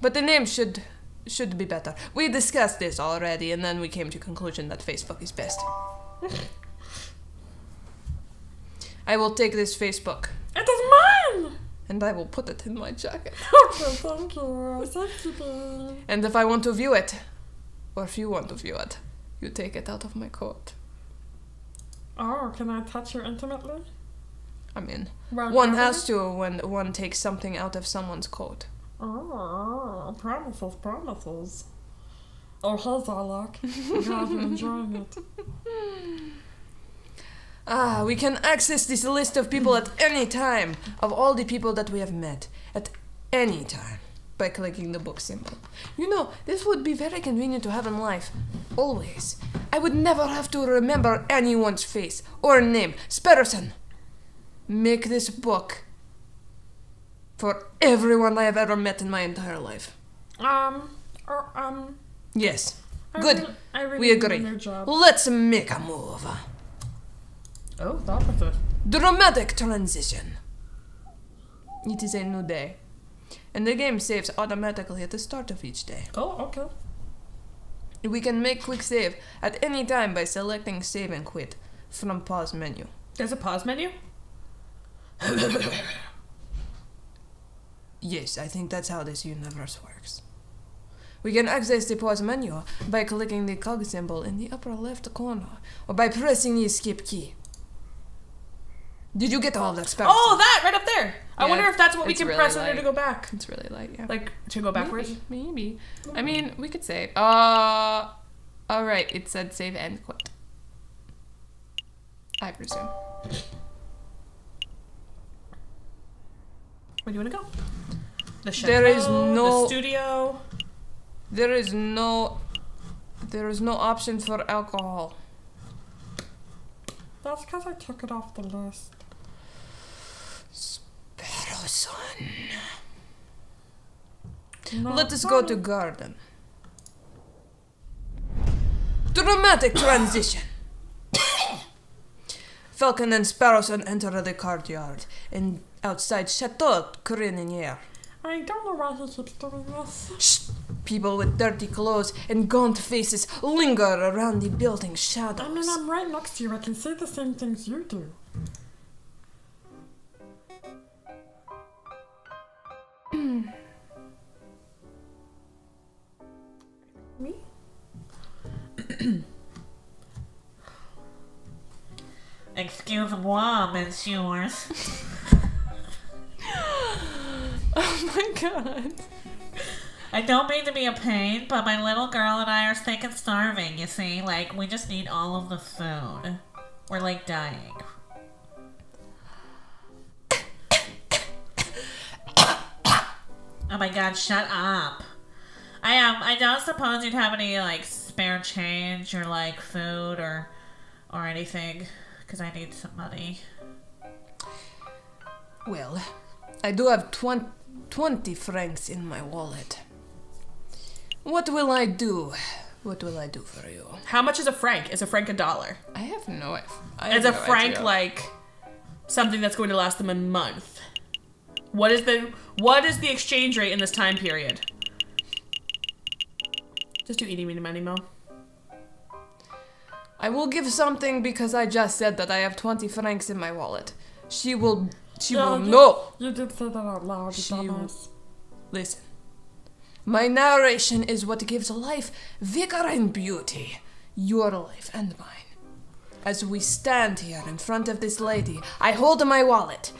Speaker 5: But the name should be better. We discussed this already, and then we came to the conclusion that Facebook is best. I will take this Facebook,
Speaker 4: It is mine!
Speaker 5: and I will put it in my jacket.
Speaker 4: Okay, thank you. Safety pin.
Speaker 5: And if I want to view it, or if you want to view it, you take it out of my coat.
Speaker 4: Oh, can I touch you intimately?
Speaker 5: I mean,
Speaker 4: Well,
Speaker 5: one has to when one takes something out of someone's coat.
Speaker 4: Oh, promises. Oh, how's that look? Glad you're enjoying it.
Speaker 5: We can access this list of people at any time, of all the people that we have met, at any time, by clicking the book symbol. You know, this would be very convenient to have in life, always. I would never have to remember anyone's face, or name. Spetterson, make this book for everyone I have ever met in my entire life. Yes.
Speaker 4: I
Speaker 5: Good.
Speaker 4: really
Speaker 5: We agree.
Speaker 4: need a new job.
Speaker 5: Let's make a move.
Speaker 2: Oh, the opposite.
Speaker 5: Dramatic transition. It is a new day. And the game saves automatically at the start of each day.
Speaker 2: Oh, okay.
Speaker 5: We can make quick save at any time by selecting save and quit from pause menu.
Speaker 2: There's a pause menu?
Speaker 5: Yes, I think that's how this universe works. We can access the pause menu by clicking the cog symbol in the upper left corner or by pressing the escape key. Did you get all of that spell?
Speaker 2: Oh, that right up there. I
Speaker 1: Yeah,
Speaker 2: wonder if that's what we
Speaker 1: it's
Speaker 2: can
Speaker 1: really
Speaker 2: press in order to
Speaker 1: light.
Speaker 2: go back.
Speaker 1: It's really light, yeah.
Speaker 2: Like, to go backwards?
Speaker 1: Maybe. I mean, we could save. Alright, it said save and quit. I presume.
Speaker 2: Where do you want to go? The chateau,
Speaker 5: There is no-
Speaker 2: the studio.
Speaker 5: There is no option for alcohol.
Speaker 4: That's because I took it off the list.
Speaker 5: Sparrow son.
Speaker 4: No,
Speaker 5: Let us go to garden. Dramatic transition. Falcon and Sparrowson enter the courtyard and outside Chateau Crinier.
Speaker 4: I don't know why he keeps doing this.
Speaker 5: Shh. People with dirty clothes and gaunt faces linger around the building shadows.
Speaker 4: I mean, I'm right next to you. I can say the same things you do. Me?
Speaker 3: Excuse-moi, monsieur.
Speaker 1: Oh my god.
Speaker 3: I don't mean to be a pain, but my little girl and I are sick and starving, you see? Like, we just need all of the food. We're, like, dying. Oh my god, shut up. I don't suppose you'd have any, like, spare change or, like, food or anything, because I need some money.
Speaker 5: Well, I do have 20 francs in my wallet. What will I do? What will I do for you?
Speaker 2: How much is a franc? Is a franc $1?
Speaker 1: I have no
Speaker 2: Is a franc like something that's going to last them a month? What is the exchange rate in this time period? Just do eeny, meeny, miny, mo.
Speaker 5: I will give something because I just said that I have 20 francs in my wallet. She will know.
Speaker 4: You did say that out loud, you
Speaker 5: She
Speaker 4: dumbass.
Speaker 5: Listen. My narration is what gives life vigor and beauty. Your life and mine. As we stand here in front of this lady, I hold my wallet.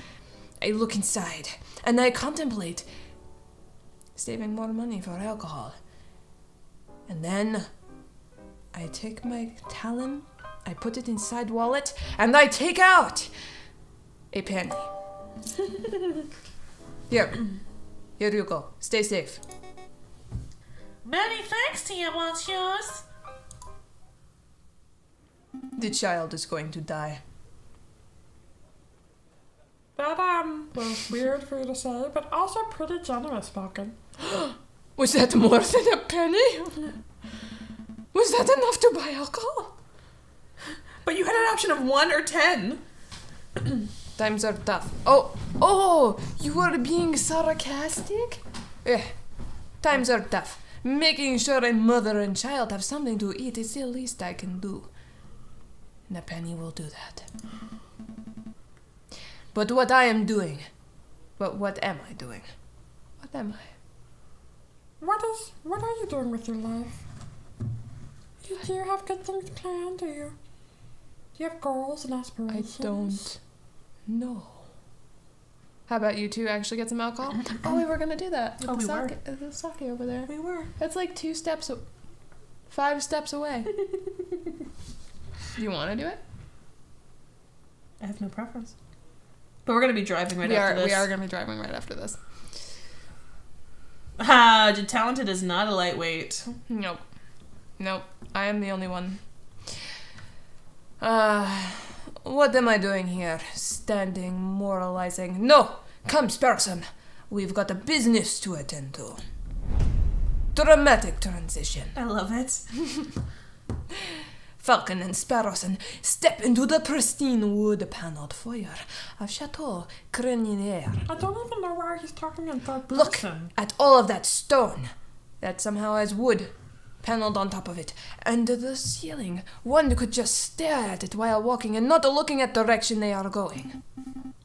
Speaker 5: I look inside, and I contemplate saving more money for alcohol. And then I take my talon, I put it inside wallet, and I take out a penny. Here you go. Stay safe.
Speaker 3: Many thanks to you, monsieurs.
Speaker 5: The child is going to die.
Speaker 4: That, was weird for you to say, but also pretty generous, Falcon.
Speaker 5: Was that more than a penny? Was that enough to buy alcohol?
Speaker 2: But you had an option of 1 or 10.
Speaker 5: Times are tough. Oh, you are being sarcastic? Times are tough. Making sure a mother and child have something to eat is the least I can do. And a penny will do that. But what I am doing... What am I doing? What am I?
Speaker 4: What are you doing with your life? Do you have good things planned? Do you have goals and
Speaker 5: I
Speaker 4: aspirations?
Speaker 5: don't know.
Speaker 1: How about you two actually get some alcohol? Oh, we were gonna do that. With
Speaker 2: Oh, we were.
Speaker 1: The sake over there.
Speaker 2: We were.
Speaker 1: That's like 5 steps away. You want to do it?
Speaker 2: I have no preference. But we're going to be driving right after this.
Speaker 1: We are gonna be driving right after this.
Speaker 2: Talented is not a lightweight.
Speaker 1: Nope. I am the only one.
Speaker 5: What am I doing here? Standing, moralizing. No! Come, Sparrowson. We've got a business to attend to. Dramatic transition.
Speaker 3: I love it.
Speaker 5: Falcon and Sparrowson step into the pristine wood-paneled foyer of Chateau Crenier.
Speaker 4: I don't even know why he's talking in third
Speaker 5: Look
Speaker 4: person.
Speaker 5: at all of that stone that somehow has wood paneled on top of it. And the ceiling. One could just stare at it while walking and not looking at the direction they are going.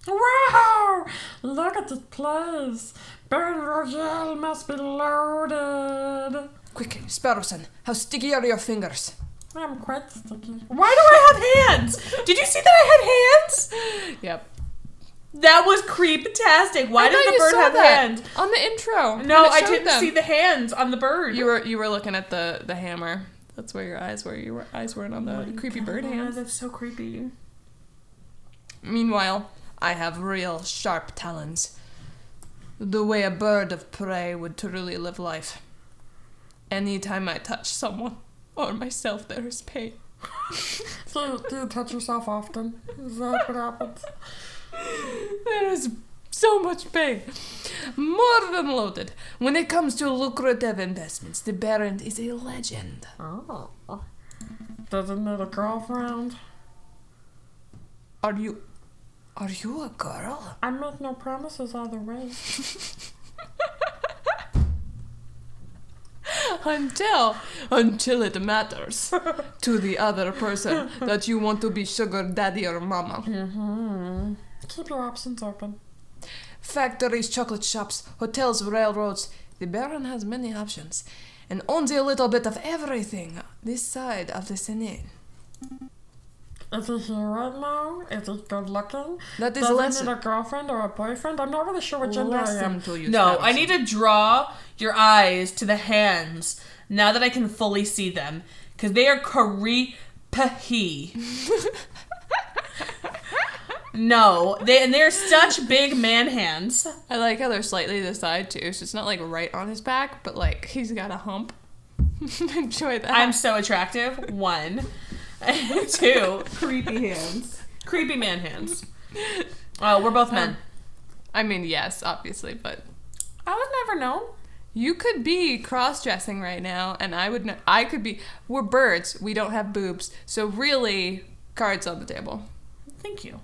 Speaker 4: Wow! Look at this place. Baron Royale must be loaded.
Speaker 5: Quick, Sparrowson, how sticky are your fingers?
Speaker 4: I'm quite sticky.
Speaker 3: Why do I have hands? Did you see that I had hands?
Speaker 1: Yep.
Speaker 3: That was creep-tastic. Why
Speaker 1: I
Speaker 3: does
Speaker 1: thought
Speaker 3: the
Speaker 1: you
Speaker 3: bird
Speaker 1: saw
Speaker 3: have
Speaker 1: that
Speaker 3: hands?
Speaker 1: on the intro.
Speaker 3: No,
Speaker 1: when it
Speaker 3: I
Speaker 1: showed
Speaker 3: didn't
Speaker 1: them.
Speaker 3: see the hands on the bird.
Speaker 1: You were looking at the hammer. That's where your eyes were. Your eyes weren't on the creepy bird hands.
Speaker 3: That's so creepy.
Speaker 5: Meanwhile, I have real sharp talons. The way a bird of prey would truly live life. Anytime I touch someone or myself, there is pain.
Speaker 4: Do you touch yourself often? Is that what happens?
Speaker 5: There is so much pain. More than loaded. When it comes to lucrative investments, the Baron is a legend.
Speaker 4: Oh. Doesn't need a girlfriend.
Speaker 5: Are you a girl?
Speaker 4: I make no promises either way.
Speaker 5: Until it matters to the other person that you want to be sugar daddy or mama.
Speaker 4: Mm-hmm. Keep your options open.
Speaker 5: Factories, chocolate shops, hotels, railroads. The Baron has many options and owns a little bit of everything this side of the Seine.
Speaker 4: Is he here right now? Is he good looking?
Speaker 5: That is
Speaker 4: Does
Speaker 5: less
Speaker 4: he need a girlfriend or a boyfriend? I'm not really sure what gender I am.
Speaker 5: lesson to you.
Speaker 3: No, I
Speaker 5: Sparrowson.
Speaker 3: need to draw your eyes to the hands now that I can fully see them. Because they are creepy. No, they're such big man hands.
Speaker 1: I like how they're slightly to the side too, so it's not like right on his back, but like he's got a hump. Enjoy that.
Speaker 3: I'm so attractive. 1. 2, creepy hands. Creepy man hands. Oh, we're both men.
Speaker 1: I mean, yes, obviously, but
Speaker 3: I would never know.
Speaker 1: you could be cross-dressing right now, and I could be. We're birds. We don't have boobs, so really, cards on the table.
Speaker 3: Thank you.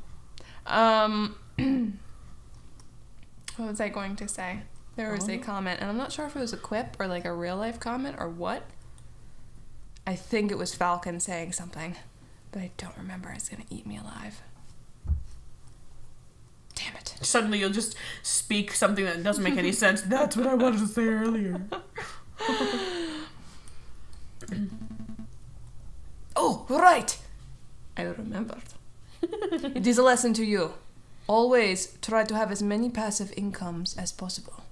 Speaker 1: What was I going to say? There was a comment, and I'm not sure if it was a quip or like a real life comment or what. I think it was Falcon saying something, but I don't remember. It's gonna eat me alive. Damn it.
Speaker 3: Suddenly you'll just speak something that doesn't make any sense. That's what I wanted to say earlier.
Speaker 5: Oh, right! I remembered. It is a lesson to you. Always try to have as many passive incomes as possible.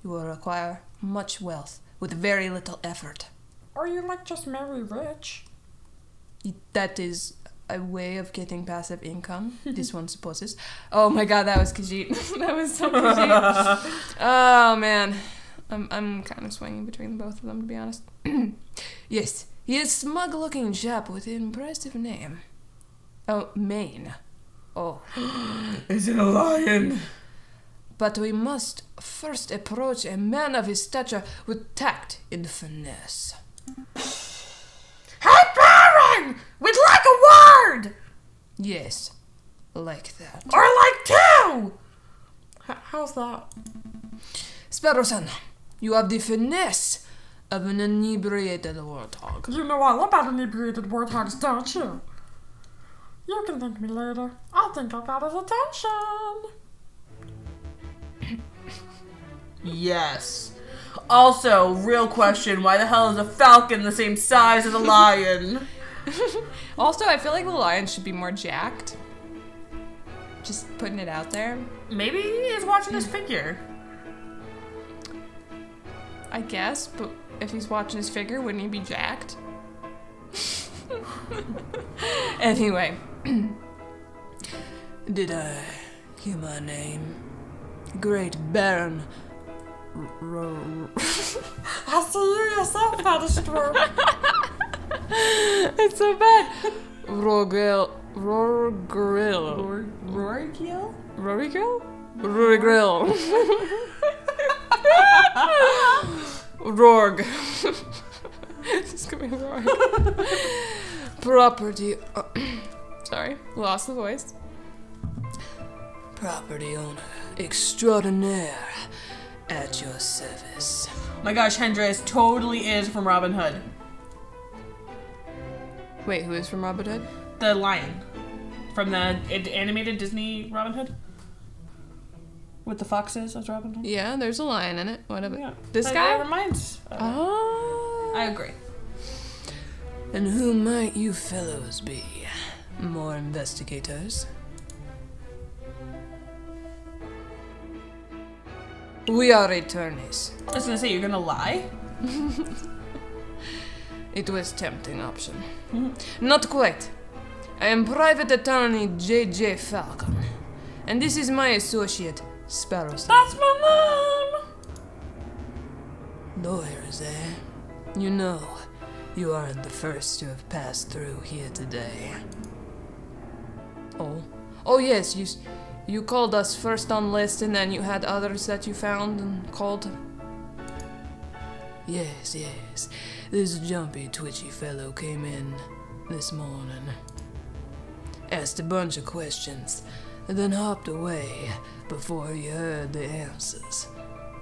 Speaker 5: You will acquire much wealth with very little effort.
Speaker 4: Or you like just marry rich.
Speaker 5: That is a way of getting passive income, this one supposes. Oh my god, that was Khajiit. That was so Khajiit. Oh man. I'm kind of swinging between both of them, to be honest. Yes, he is a smug-looking chap with an impressive name. Oh, Maine. Oh.
Speaker 3: Is it a lion?
Speaker 5: But we must first approach a man of his stature with tact and finesse.
Speaker 3: Hey, Baron! We'd like a word!
Speaker 5: Yes, like that.
Speaker 3: Or like 2!
Speaker 4: How's that?
Speaker 5: Sparrowson, you have the finesse of an inebriated warthog.
Speaker 4: You know all about inebriated warthogs, don't you? You can thank me later. I think I got his attention.
Speaker 3: Yes. Also, real question, why the hell is a falcon the same size as a lion?
Speaker 1: Also, I feel like the lion should be more jacked. Just putting it out there.
Speaker 3: Maybe he's watching his figure.
Speaker 1: I guess, but if he's watching his figure, wouldn't he be jacked?
Speaker 5: Anyway, did I hear my name? Great Baron.
Speaker 4: I see you yourself had a stroke.
Speaker 1: It's so bad.
Speaker 5: Rorgrill. Rorg. This could be Rorg. Property.
Speaker 1: Sorry, lost the voice.
Speaker 5: Property owner extraordinaire at your service.
Speaker 3: Oh my gosh, Hendris totally is from Robin Hood.
Speaker 1: Wait, who is from Robin Hood?
Speaker 3: The lion. From the animated Disney Robin Hood? With the foxes as Robin Hood?
Speaker 1: Yeah, there's a lion in it. What about
Speaker 3: Yeah.
Speaker 1: this
Speaker 3: That
Speaker 1: guy?
Speaker 3: reminds.
Speaker 1: Oh.
Speaker 3: I agree.
Speaker 5: And who might you fellows be? More investigators? We are attorneys.
Speaker 3: I was gonna say, you're gonna lie?
Speaker 5: It was tempting option. Not quite. I am private attorney Jayjay Falcon. And this is my associate, Sparrow.
Speaker 4: That's my name!
Speaker 5: Lawyers, eh? You know, you aren't the first to have passed through here today. Oh. Oh yes, you called us first on list and then you had others that you found and called? Yes. This jumpy, twitchy fellow came in this morning. Asked a bunch of questions, and then hopped away before he heard the answers.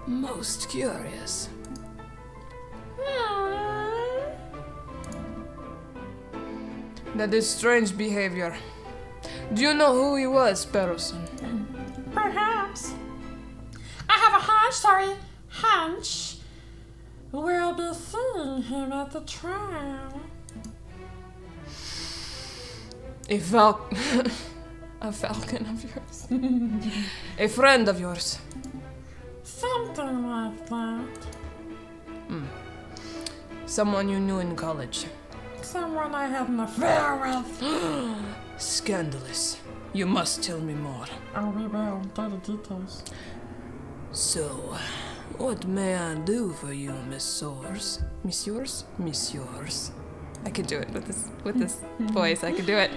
Speaker 5: Most curious. That is strange behavior. Do you know who he was, Sparrowson?
Speaker 4: Perhaps. I have a hunch. We'll be seeing him at the trial.
Speaker 5: A falcon of yours. A friend of yours.
Speaker 4: Something like that.
Speaker 5: Someone you knew in college.
Speaker 4: Someone I had an affair with.
Speaker 5: Scandalous. You must tell me more.
Speaker 4: Oh, we will. Tell the details.
Speaker 5: So, what may I do for you, Messieurs? Messieurs?
Speaker 1: I could do it with this voice. I could do it.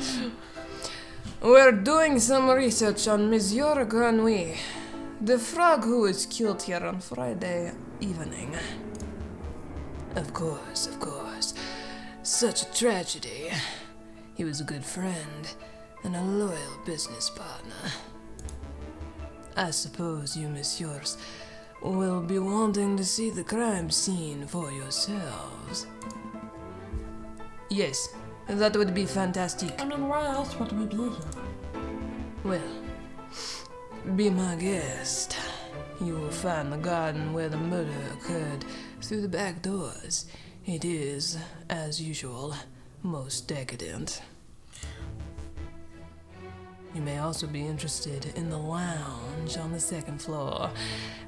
Speaker 5: We're doing some research on Monsieur Grenouille, the frog who was killed here on Friday evening. Of course. Such a tragedy. He was a good friend and a loyal business partner. I suppose you, Messieurs, will be wanting to see the crime scene for yourselves. Yes, that would be fantastic.
Speaker 4: I mean, why else would we be here?
Speaker 5: Well, be my guest. You will find the garden where the murder occurred through the back doors. It is, as usual, most decadent. You may also be interested in the lounge on the second floor.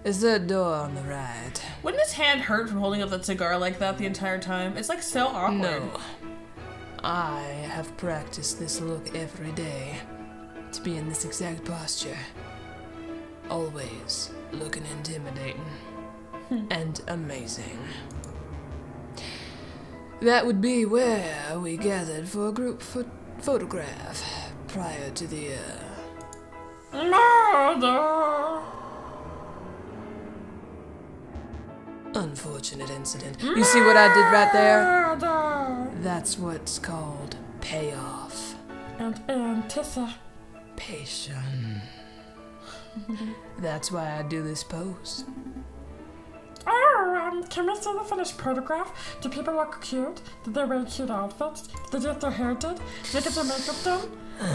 Speaker 5: The third door on the right.
Speaker 3: Wouldn't his hand hurt from holding up that cigar like that the entire time? It's like so awkward.
Speaker 5: No. I have practiced this look every day to be in this exact posture. Always looking intimidating and amazing. That would be where we gathered for a group photograph prior to the
Speaker 4: Murder!
Speaker 5: unfortunate incident. You see what I did right there?
Speaker 4: Murder!
Speaker 5: That's what's called payoff.
Speaker 4: And anticipation.
Speaker 5: That's why I do this pose.
Speaker 4: Oh, can we see the finished photograph? Do people look cute? Did they wear cute outfits? Did they get their hair did? Did they get their makeup done?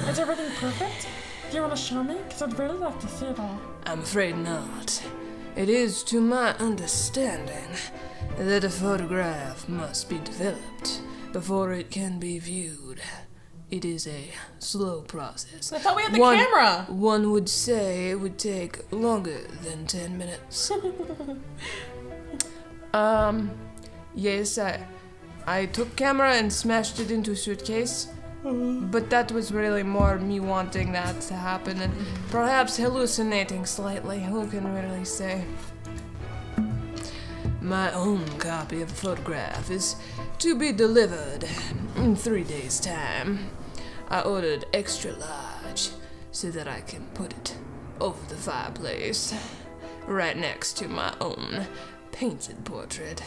Speaker 4: Is everything perfect? Do you want to show me? Because I'd really like to see it all.
Speaker 5: I'm afraid not. It is to my understanding that a photograph must be developed before it can be viewed. It is a slow process.
Speaker 3: I thought we had the camera.
Speaker 5: One would say it would take longer than 10 minutes.
Speaker 1: Yes, I took camera and smashed it into a suitcase. But that was really more me wanting that to happen and perhaps hallucinating slightly. Who can really say?
Speaker 5: My own copy of the photograph is to be delivered in 3 days' time. I ordered extra large so that I can put it over the fireplace right next to my own painted portrait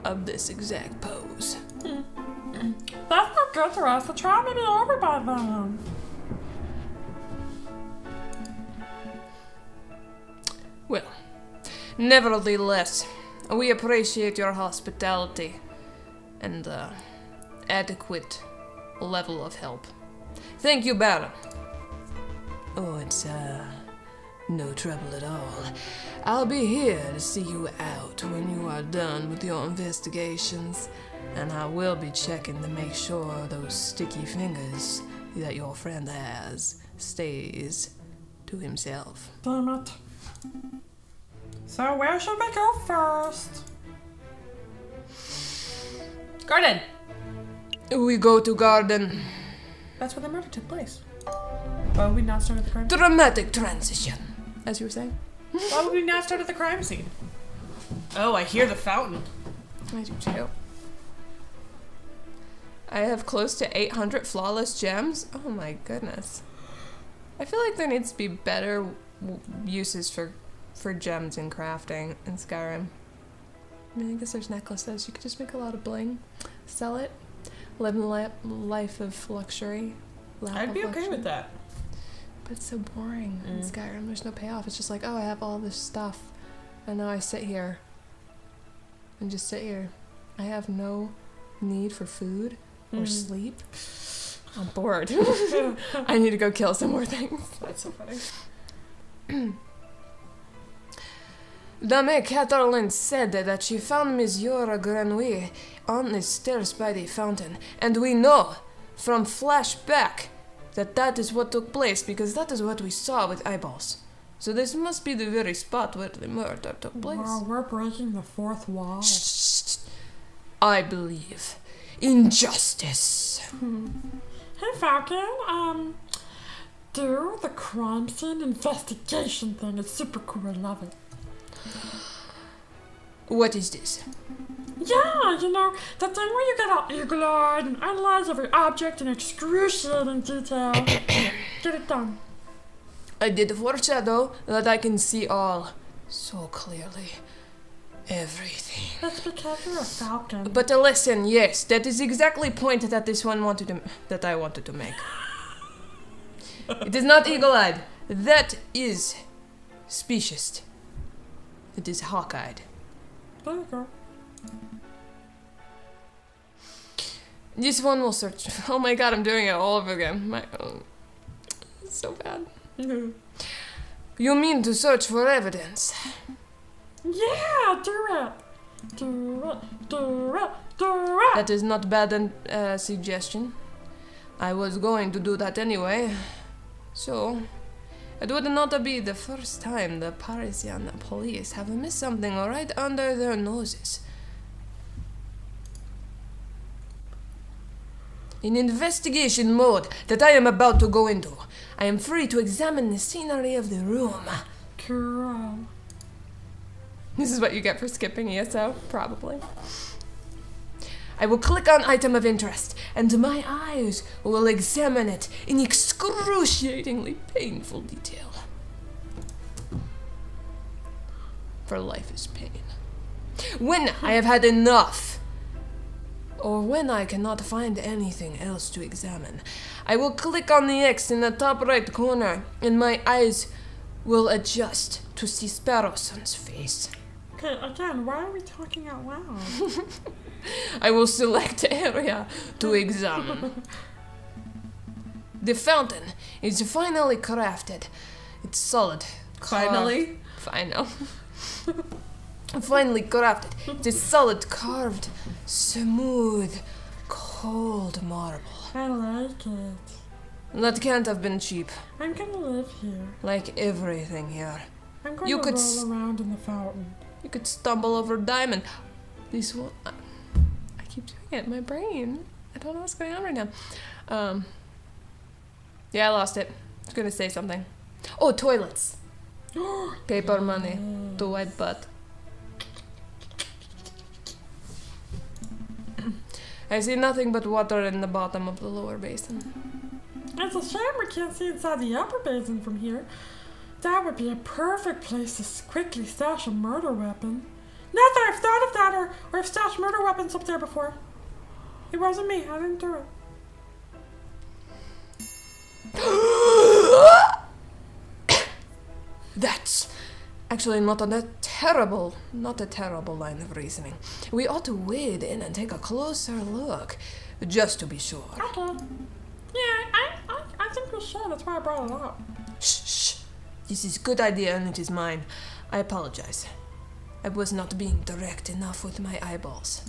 Speaker 5: of this exact pose.
Speaker 4: That's not good for us. The trial may be over by then.
Speaker 5: Well, nevertheless, we appreciate your hospitality and adequate level of help. Thank you, Baron. Oh, it's no trouble at all. I'll be here to see you out when you are done with your investigations, and I will be checking to make sure those sticky fingers that your friend has stays to himself.
Speaker 4: Damn it. So where should we go first?
Speaker 3: Garden!
Speaker 5: We go to garden.
Speaker 3: That's where the murder took place. Why would we not start at the crime scene?
Speaker 5: Dramatic transition.
Speaker 1: As you were saying.
Speaker 3: Why would we not start at the crime scene? Oh, I hear the fountain.
Speaker 1: I do too. I have close to 800 flawless gems. Oh my goodness. I feel like there needs to be better uses for gems in crafting in Skyrim. I mean, I guess there's necklaces. You could just make a lot of bling. Sell it. Live in the life of luxury.
Speaker 3: I'd be okay with that.
Speaker 1: But it's so boring in Skyrim. There's no payoff. It's just like, oh, I have all this stuff. And now I sit here. And just sit here. I have no need for food or sleep. I'm bored. I need to go kill some more things.
Speaker 3: That's so funny.
Speaker 5: Dame Catalin said that she found Monsieur Grenouille on the stairs by the fountain, and we know from flashback that is what took place, because that is what we saw with eyeballs. So this must be the very spot where the murder took place.
Speaker 4: Wow, we're breaking the fourth wall.
Speaker 5: Shh. I believe in justice.
Speaker 4: Hey Falcon, do the crime scene investigation thing. It's super cool, I love it.
Speaker 5: What is this?
Speaker 4: Yeah, you know, the thing where you get all eagle-eyed and analyze every object in excruciating detail. Get it done.
Speaker 5: I did foreshadow that I can see all so clearly. Everything.
Speaker 4: That's because you're a falcon.
Speaker 5: But listen, yes, that is exactly point that this one that I wanted to make. It is not eagle-eyed. That is speciest. It is hawk-eyed.
Speaker 4: There you go.
Speaker 1: This one will search. Oh my god, I'm doing it all over again. It's so bad.
Speaker 5: You mean to search for evidence?
Speaker 4: Yeah, do it. Do it.
Speaker 5: That is not bad suggestion. I was going to do that anyway. So, it would not be the first time the Parisian police have missed something right under their noses. In investigation mode that I am about to go into, I am free to examine the scenery of the room.
Speaker 4: Cool.
Speaker 1: This is what you get for skipping ESO, probably.
Speaker 5: I will click on item of interest, and my eyes will examine it in excruciatingly painful detail. For life is pain. When I have had enough, or when I cannot find anything else to examine, I will click on the X in the top right corner, and my eyes will adjust to see Sparrowson's face.
Speaker 4: Okay, again, why are we talking out loud?
Speaker 5: I will select area to examine. The fountain is finally crafted. It's solid.
Speaker 3: Finally?
Speaker 5: Final. Finally crafted. It is solid, carved, smooth, cold marble.
Speaker 4: I like it.
Speaker 5: That can't have been cheap.
Speaker 4: I'm gonna live here.
Speaker 5: Like everything here.
Speaker 4: I'm going
Speaker 5: You
Speaker 4: to
Speaker 5: could
Speaker 4: roll around in the fountain.
Speaker 5: You could stumble over diamond. This one.
Speaker 1: I keep doing it. My brain. I don't know what's going on right now. Yeah, I lost it. I was gonna say something. Oh, toilets. Paper money. To wipe butt. I see nothing but water in the bottom of the lower basin.
Speaker 4: It's a shame we can't see inside the upper basin from here. That would be a perfect place to quickly stash a murder weapon. Not that I've thought of that or I've stashed murder weapons up there before. It wasn't me. I didn't do it.
Speaker 5: That's actually not a terrible line of reasoning. We ought to wade in and take a closer look, just to be sure.
Speaker 4: Okay. Yeah, I think we should. That's why I brought it up.
Speaker 5: Shh. This is a good idea and it is mine. I apologize. I was not being direct enough with my eyeballs.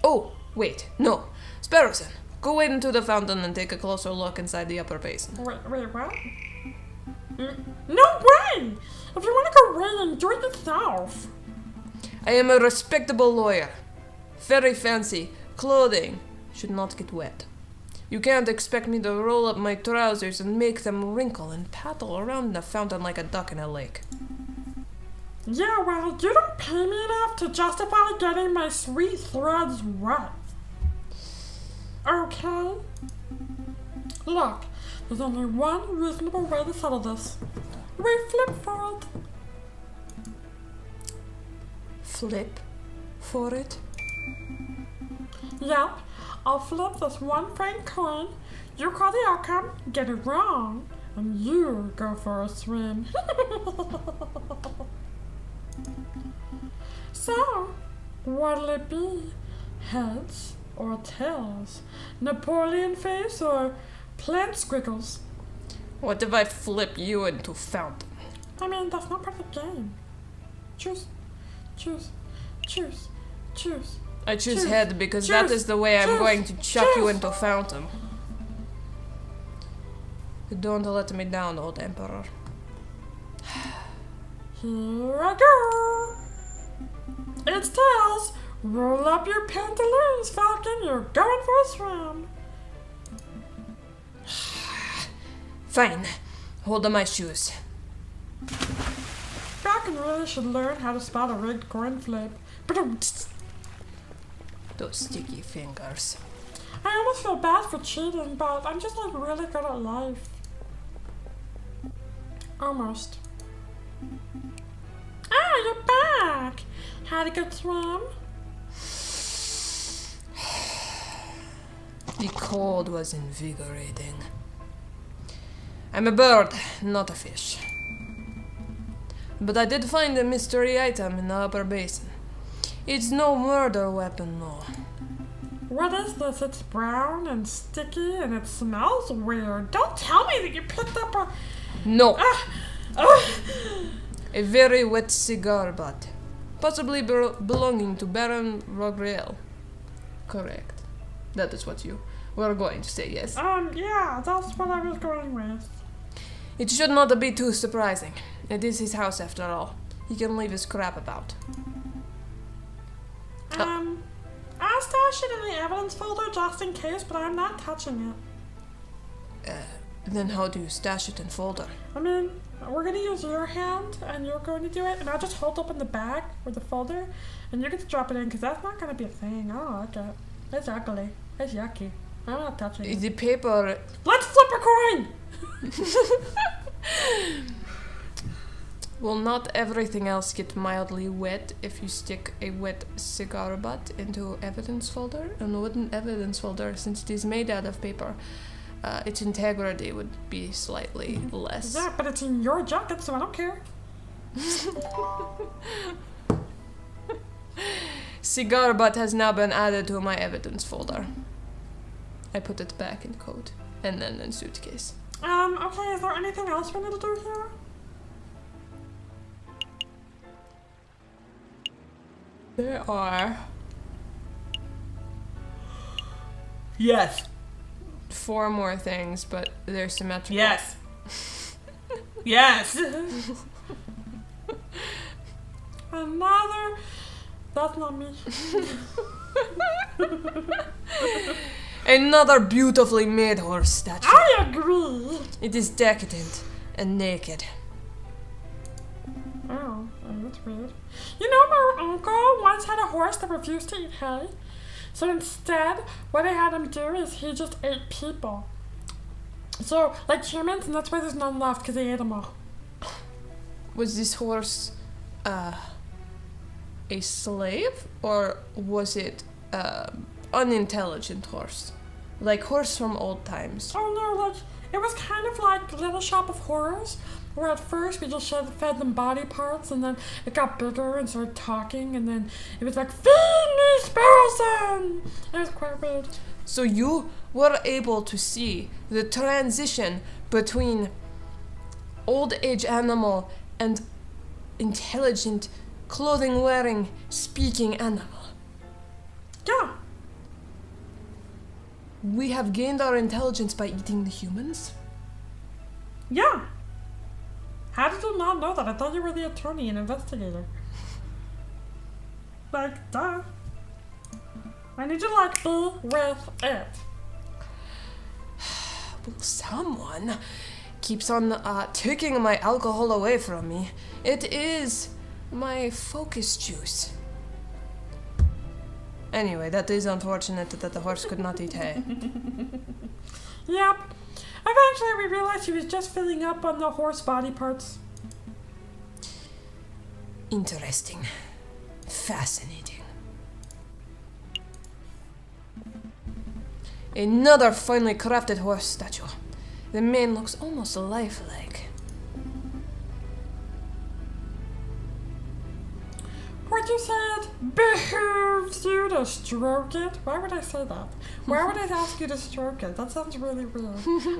Speaker 5: Oh, wait, no. Sparrowson, go wade into the fountain and take a closer look inside the upper basin.
Speaker 4: Wait, what? No way! If you want to go wade, do it yourself.
Speaker 5: I am a respectable lawyer. Very fancy clothing should not get wet. You can't expect me to roll up my trousers and make them wrinkle and paddle around the fountain like a duck in a lake.
Speaker 4: Yeah, well, you don't pay me enough to justify getting my sweet threads wet. Okay? Look, there's only one reasonable way to settle this. We flip for it.
Speaker 5: Flip for it?
Speaker 4: Yep, I'll flip this one franc coin, you call the outcome, get it wrong, and you go for a swim. So, what'll it be? Heads or tails? Napoleon face or plant squiggles?
Speaker 5: What if I flip you into fountain?
Speaker 4: I mean, that's not part of the game. Choose.
Speaker 5: I choose
Speaker 4: Choose.
Speaker 5: head because
Speaker 4: Choose.
Speaker 5: that is the way I'm
Speaker 4: Choose.
Speaker 5: going to chuck you
Speaker 4: Choose.
Speaker 5: into fountain. Don't let me down, old emperor.
Speaker 4: Here I go. It's tails. Roll up your pantaloons, Falcon. You're going for a swim.
Speaker 5: Fine. Hold on my shoes.
Speaker 4: Falcon really should learn how to spot a rigged coin flip.
Speaker 5: Those sticky fingers.
Speaker 4: I almost feel bad for cheating, but I'm just like really good at life. Almost. Ah, you're back! Had a good swim?
Speaker 5: The cold was invigorating. I'm a bird, not a fish. But I did find a mystery item in the upper basin. It's no murder weapon, though.
Speaker 4: What is this? It's brown and sticky and it smells weird. Don't tell me that you picked up a...
Speaker 5: No,
Speaker 4: Ah!
Speaker 5: a very wet cigar butt. Possibly belonging to Baron Rogrel. Correct. That is what you were going to say, yes.
Speaker 4: Yeah, that's what I was going with.
Speaker 5: It should not be too surprising. It is his house after all. He can leave his crap about.
Speaker 4: I'll stash it in the evidence folder just in case, but I'm not touching it.
Speaker 5: Then how do you stash it in folder?
Speaker 4: I mean, we're gonna use your hand, and you're going to do it, and I'll just hold up in the bag or the folder, and you get to drop it in, because that's not gonna be a thing. I don't like it. It's ugly. It's yucky. I'm not touching it.
Speaker 5: The paper...
Speaker 4: Let's flip a coin!
Speaker 5: Will not everything else get mildly wet if you stick a wet cigar butt into evidence folder? And wooden evidence folder, since it is made out of paper, its integrity would be slightly less.
Speaker 4: Yeah, but it's in your jacket, so I don't care.
Speaker 5: Cigar butt has now been added to my evidence folder. I put it back in coat, and then in suitcase.
Speaker 4: Okay, is there anything else we need to do here?
Speaker 5: There are
Speaker 3: Yes.
Speaker 5: 4 more things, but they're symmetrical.
Speaker 3: Yes. Yes.
Speaker 4: Another... That's not me.
Speaker 5: Another beautifully made horse statue.
Speaker 4: I agree!
Speaker 5: It is decadent and naked.
Speaker 4: Oh, that's weird. You know, my uncle once had a horse that refused to eat hay. So instead, what I had him do is he just ate people. So, like humans, and that's why there's none left, because they ate them all.
Speaker 5: Was this horse,
Speaker 1: a slave, or was it unintelligent horse? Like horse from old times.
Speaker 4: Oh no, like, it was kind of like Little Shop of Horrors, where at first we just fed them body parts, and then it got bigger and started talking, and then it was like, feed me, Sparrowson! It was quite weird.
Speaker 1: So you were able to see the transition between old age animal and intelligent, clothing wearing, speaking animal.
Speaker 4: Yeah.
Speaker 1: We have gained our intelligence by eating the humans?
Speaker 4: Yeah. How did you not know that? I thought you were the attorney and investigator. Like, duh. I need you to, like, be with it.
Speaker 1: Well, someone keeps on taking my alcohol away from me. It is my focus juice. Anyway, that is unfortunate that the horse could not eat hay.
Speaker 4: Yep. Eventually we realized he was just filling up on the horse body parts.
Speaker 1: Interesting. Fascinating. Another finely crafted horse statue. The mane looks almost lifelike.
Speaker 4: Would you say it behooves you to stroke it? Why would I say that? Why would I ask you to stroke it? That sounds really weird.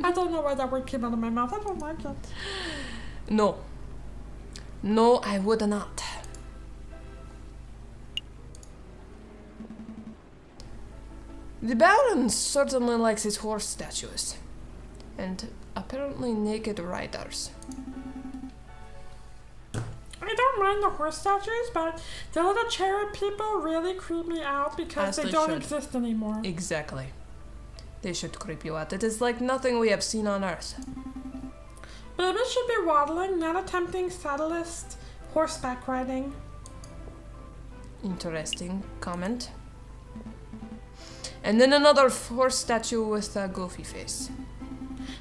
Speaker 4: I don't know why that word came out of my mouth. I don't like it.
Speaker 1: No. No, I would not. The Baron certainly likes his horse statues. And apparently naked riders.
Speaker 4: I don't mind the horse statues, but the little cherub people really creep me out because
Speaker 1: As
Speaker 4: they
Speaker 1: they
Speaker 4: don't
Speaker 1: should.
Speaker 4: exist anymore.
Speaker 1: Exactly. They should creep you out. It is like nothing we have seen on Earth.
Speaker 4: Babies should be waddling, not attempting saddleist horseback riding.
Speaker 1: Interesting comment. And then another horse statue with a goofy face.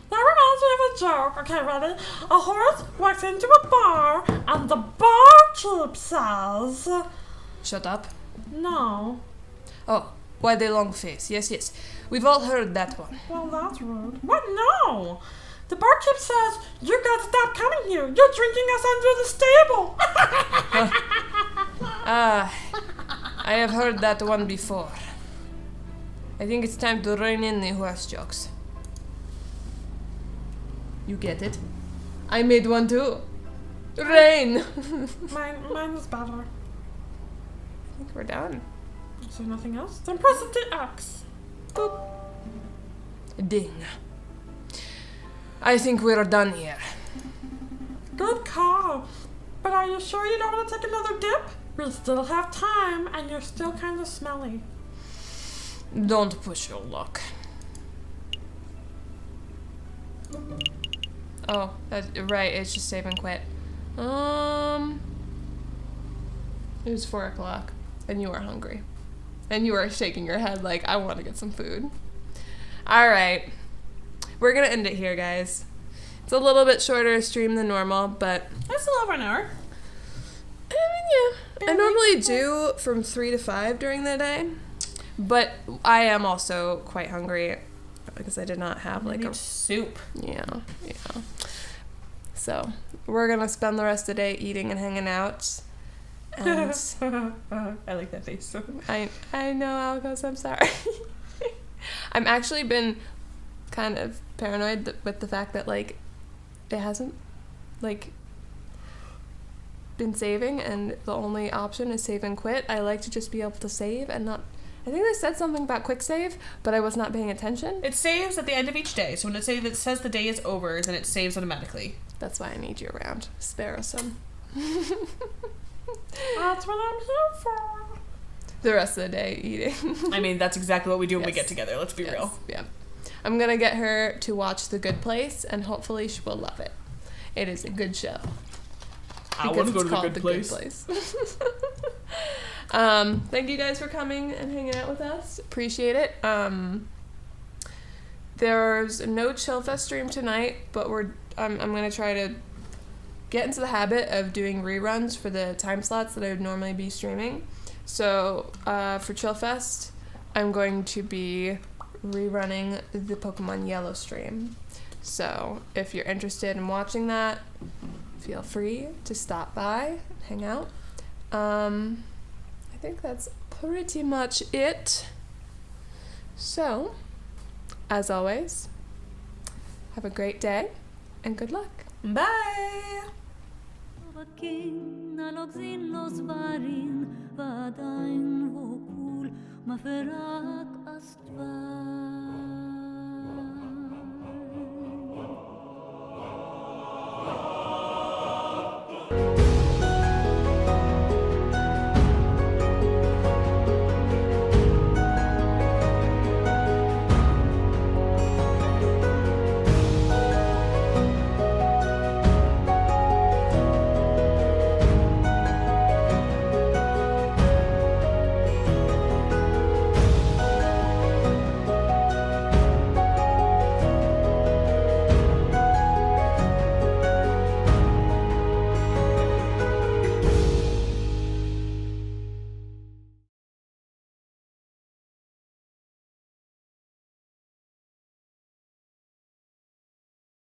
Speaker 4: That reminds me of a joke. Okay, ready? A horse walks into a bar, and the barkeep says...
Speaker 1: Shut up.
Speaker 4: No.
Speaker 1: Oh, why the long face? Yes, yes. We've all heard that one.
Speaker 4: Well, that's rude. What? No! The barkeep says, you gotta stop coming here. You're drinking us under the stable.
Speaker 1: I have heard that one before. I think it's time to rein in the horse jokes. You get it? I made one too. Rain!
Speaker 4: Mine was better.
Speaker 1: I think we're done.
Speaker 4: Is there nothing else? Then press the X.
Speaker 1: Boop. Ding. I think we're done here.
Speaker 4: Good call. But are you sure you don't want to take another dip? We still have time, and you're still kind of smelly.
Speaker 1: Don't push your luck. Oh, right, it's just save and quit. It was 4 o'clock, and you were hungry. And you were shaking your head like, I want to get some food. Alright. We're gonna end it here, guys. It's a little bit shorter stream than normal, but...
Speaker 3: That's still over an hour.
Speaker 1: Yeah. I normally do from 3 to 5 during the day. But I am also quite hungry because I did not have like a
Speaker 3: soup.
Speaker 1: Yeah. So we're gonna spend the rest of the day eating and hanging out. And
Speaker 3: I like that face.
Speaker 1: I know, Algos, I'm sorry. I'm actually been kind of paranoid with the fact that like it hasn't like been saving and the only option is save and quit. I like to just be able to save and not. I think they said something about quick save, but I was not paying attention.
Speaker 3: It saves at the end of each day, so when it says the day is over, then it saves automatically.
Speaker 1: That's why I need you around. Spare some.
Speaker 4: That's what I'm here for.
Speaker 1: The rest of the day eating.
Speaker 3: I mean, that's exactly what we do when we
Speaker 1: Yes.
Speaker 3: get together, let's be real.
Speaker 1: Yeah. I'm gonna get her to watch The Good Place, and hopefully she will love it. It is a good show.
Speaker 3: I want to go to the Good Place.
Speaker 1: Thank you guys for coming and hanging out with us. Appreciate it. There's no Chill Fest stream tonight, but I'm gonna try to get into the habit of doing reruns for the time slots that I would normally be streaming. So for Chillfest, I'm going to be rerunning the Pokemon Yellow stream. So if you're interested in watching that, feel free to stop by, hang out. I think that's pretty much it. So, as always, have a great day and good luck.
Speaker 3: Bye!
Speaker 6: ועדיין הוא קול, מפרה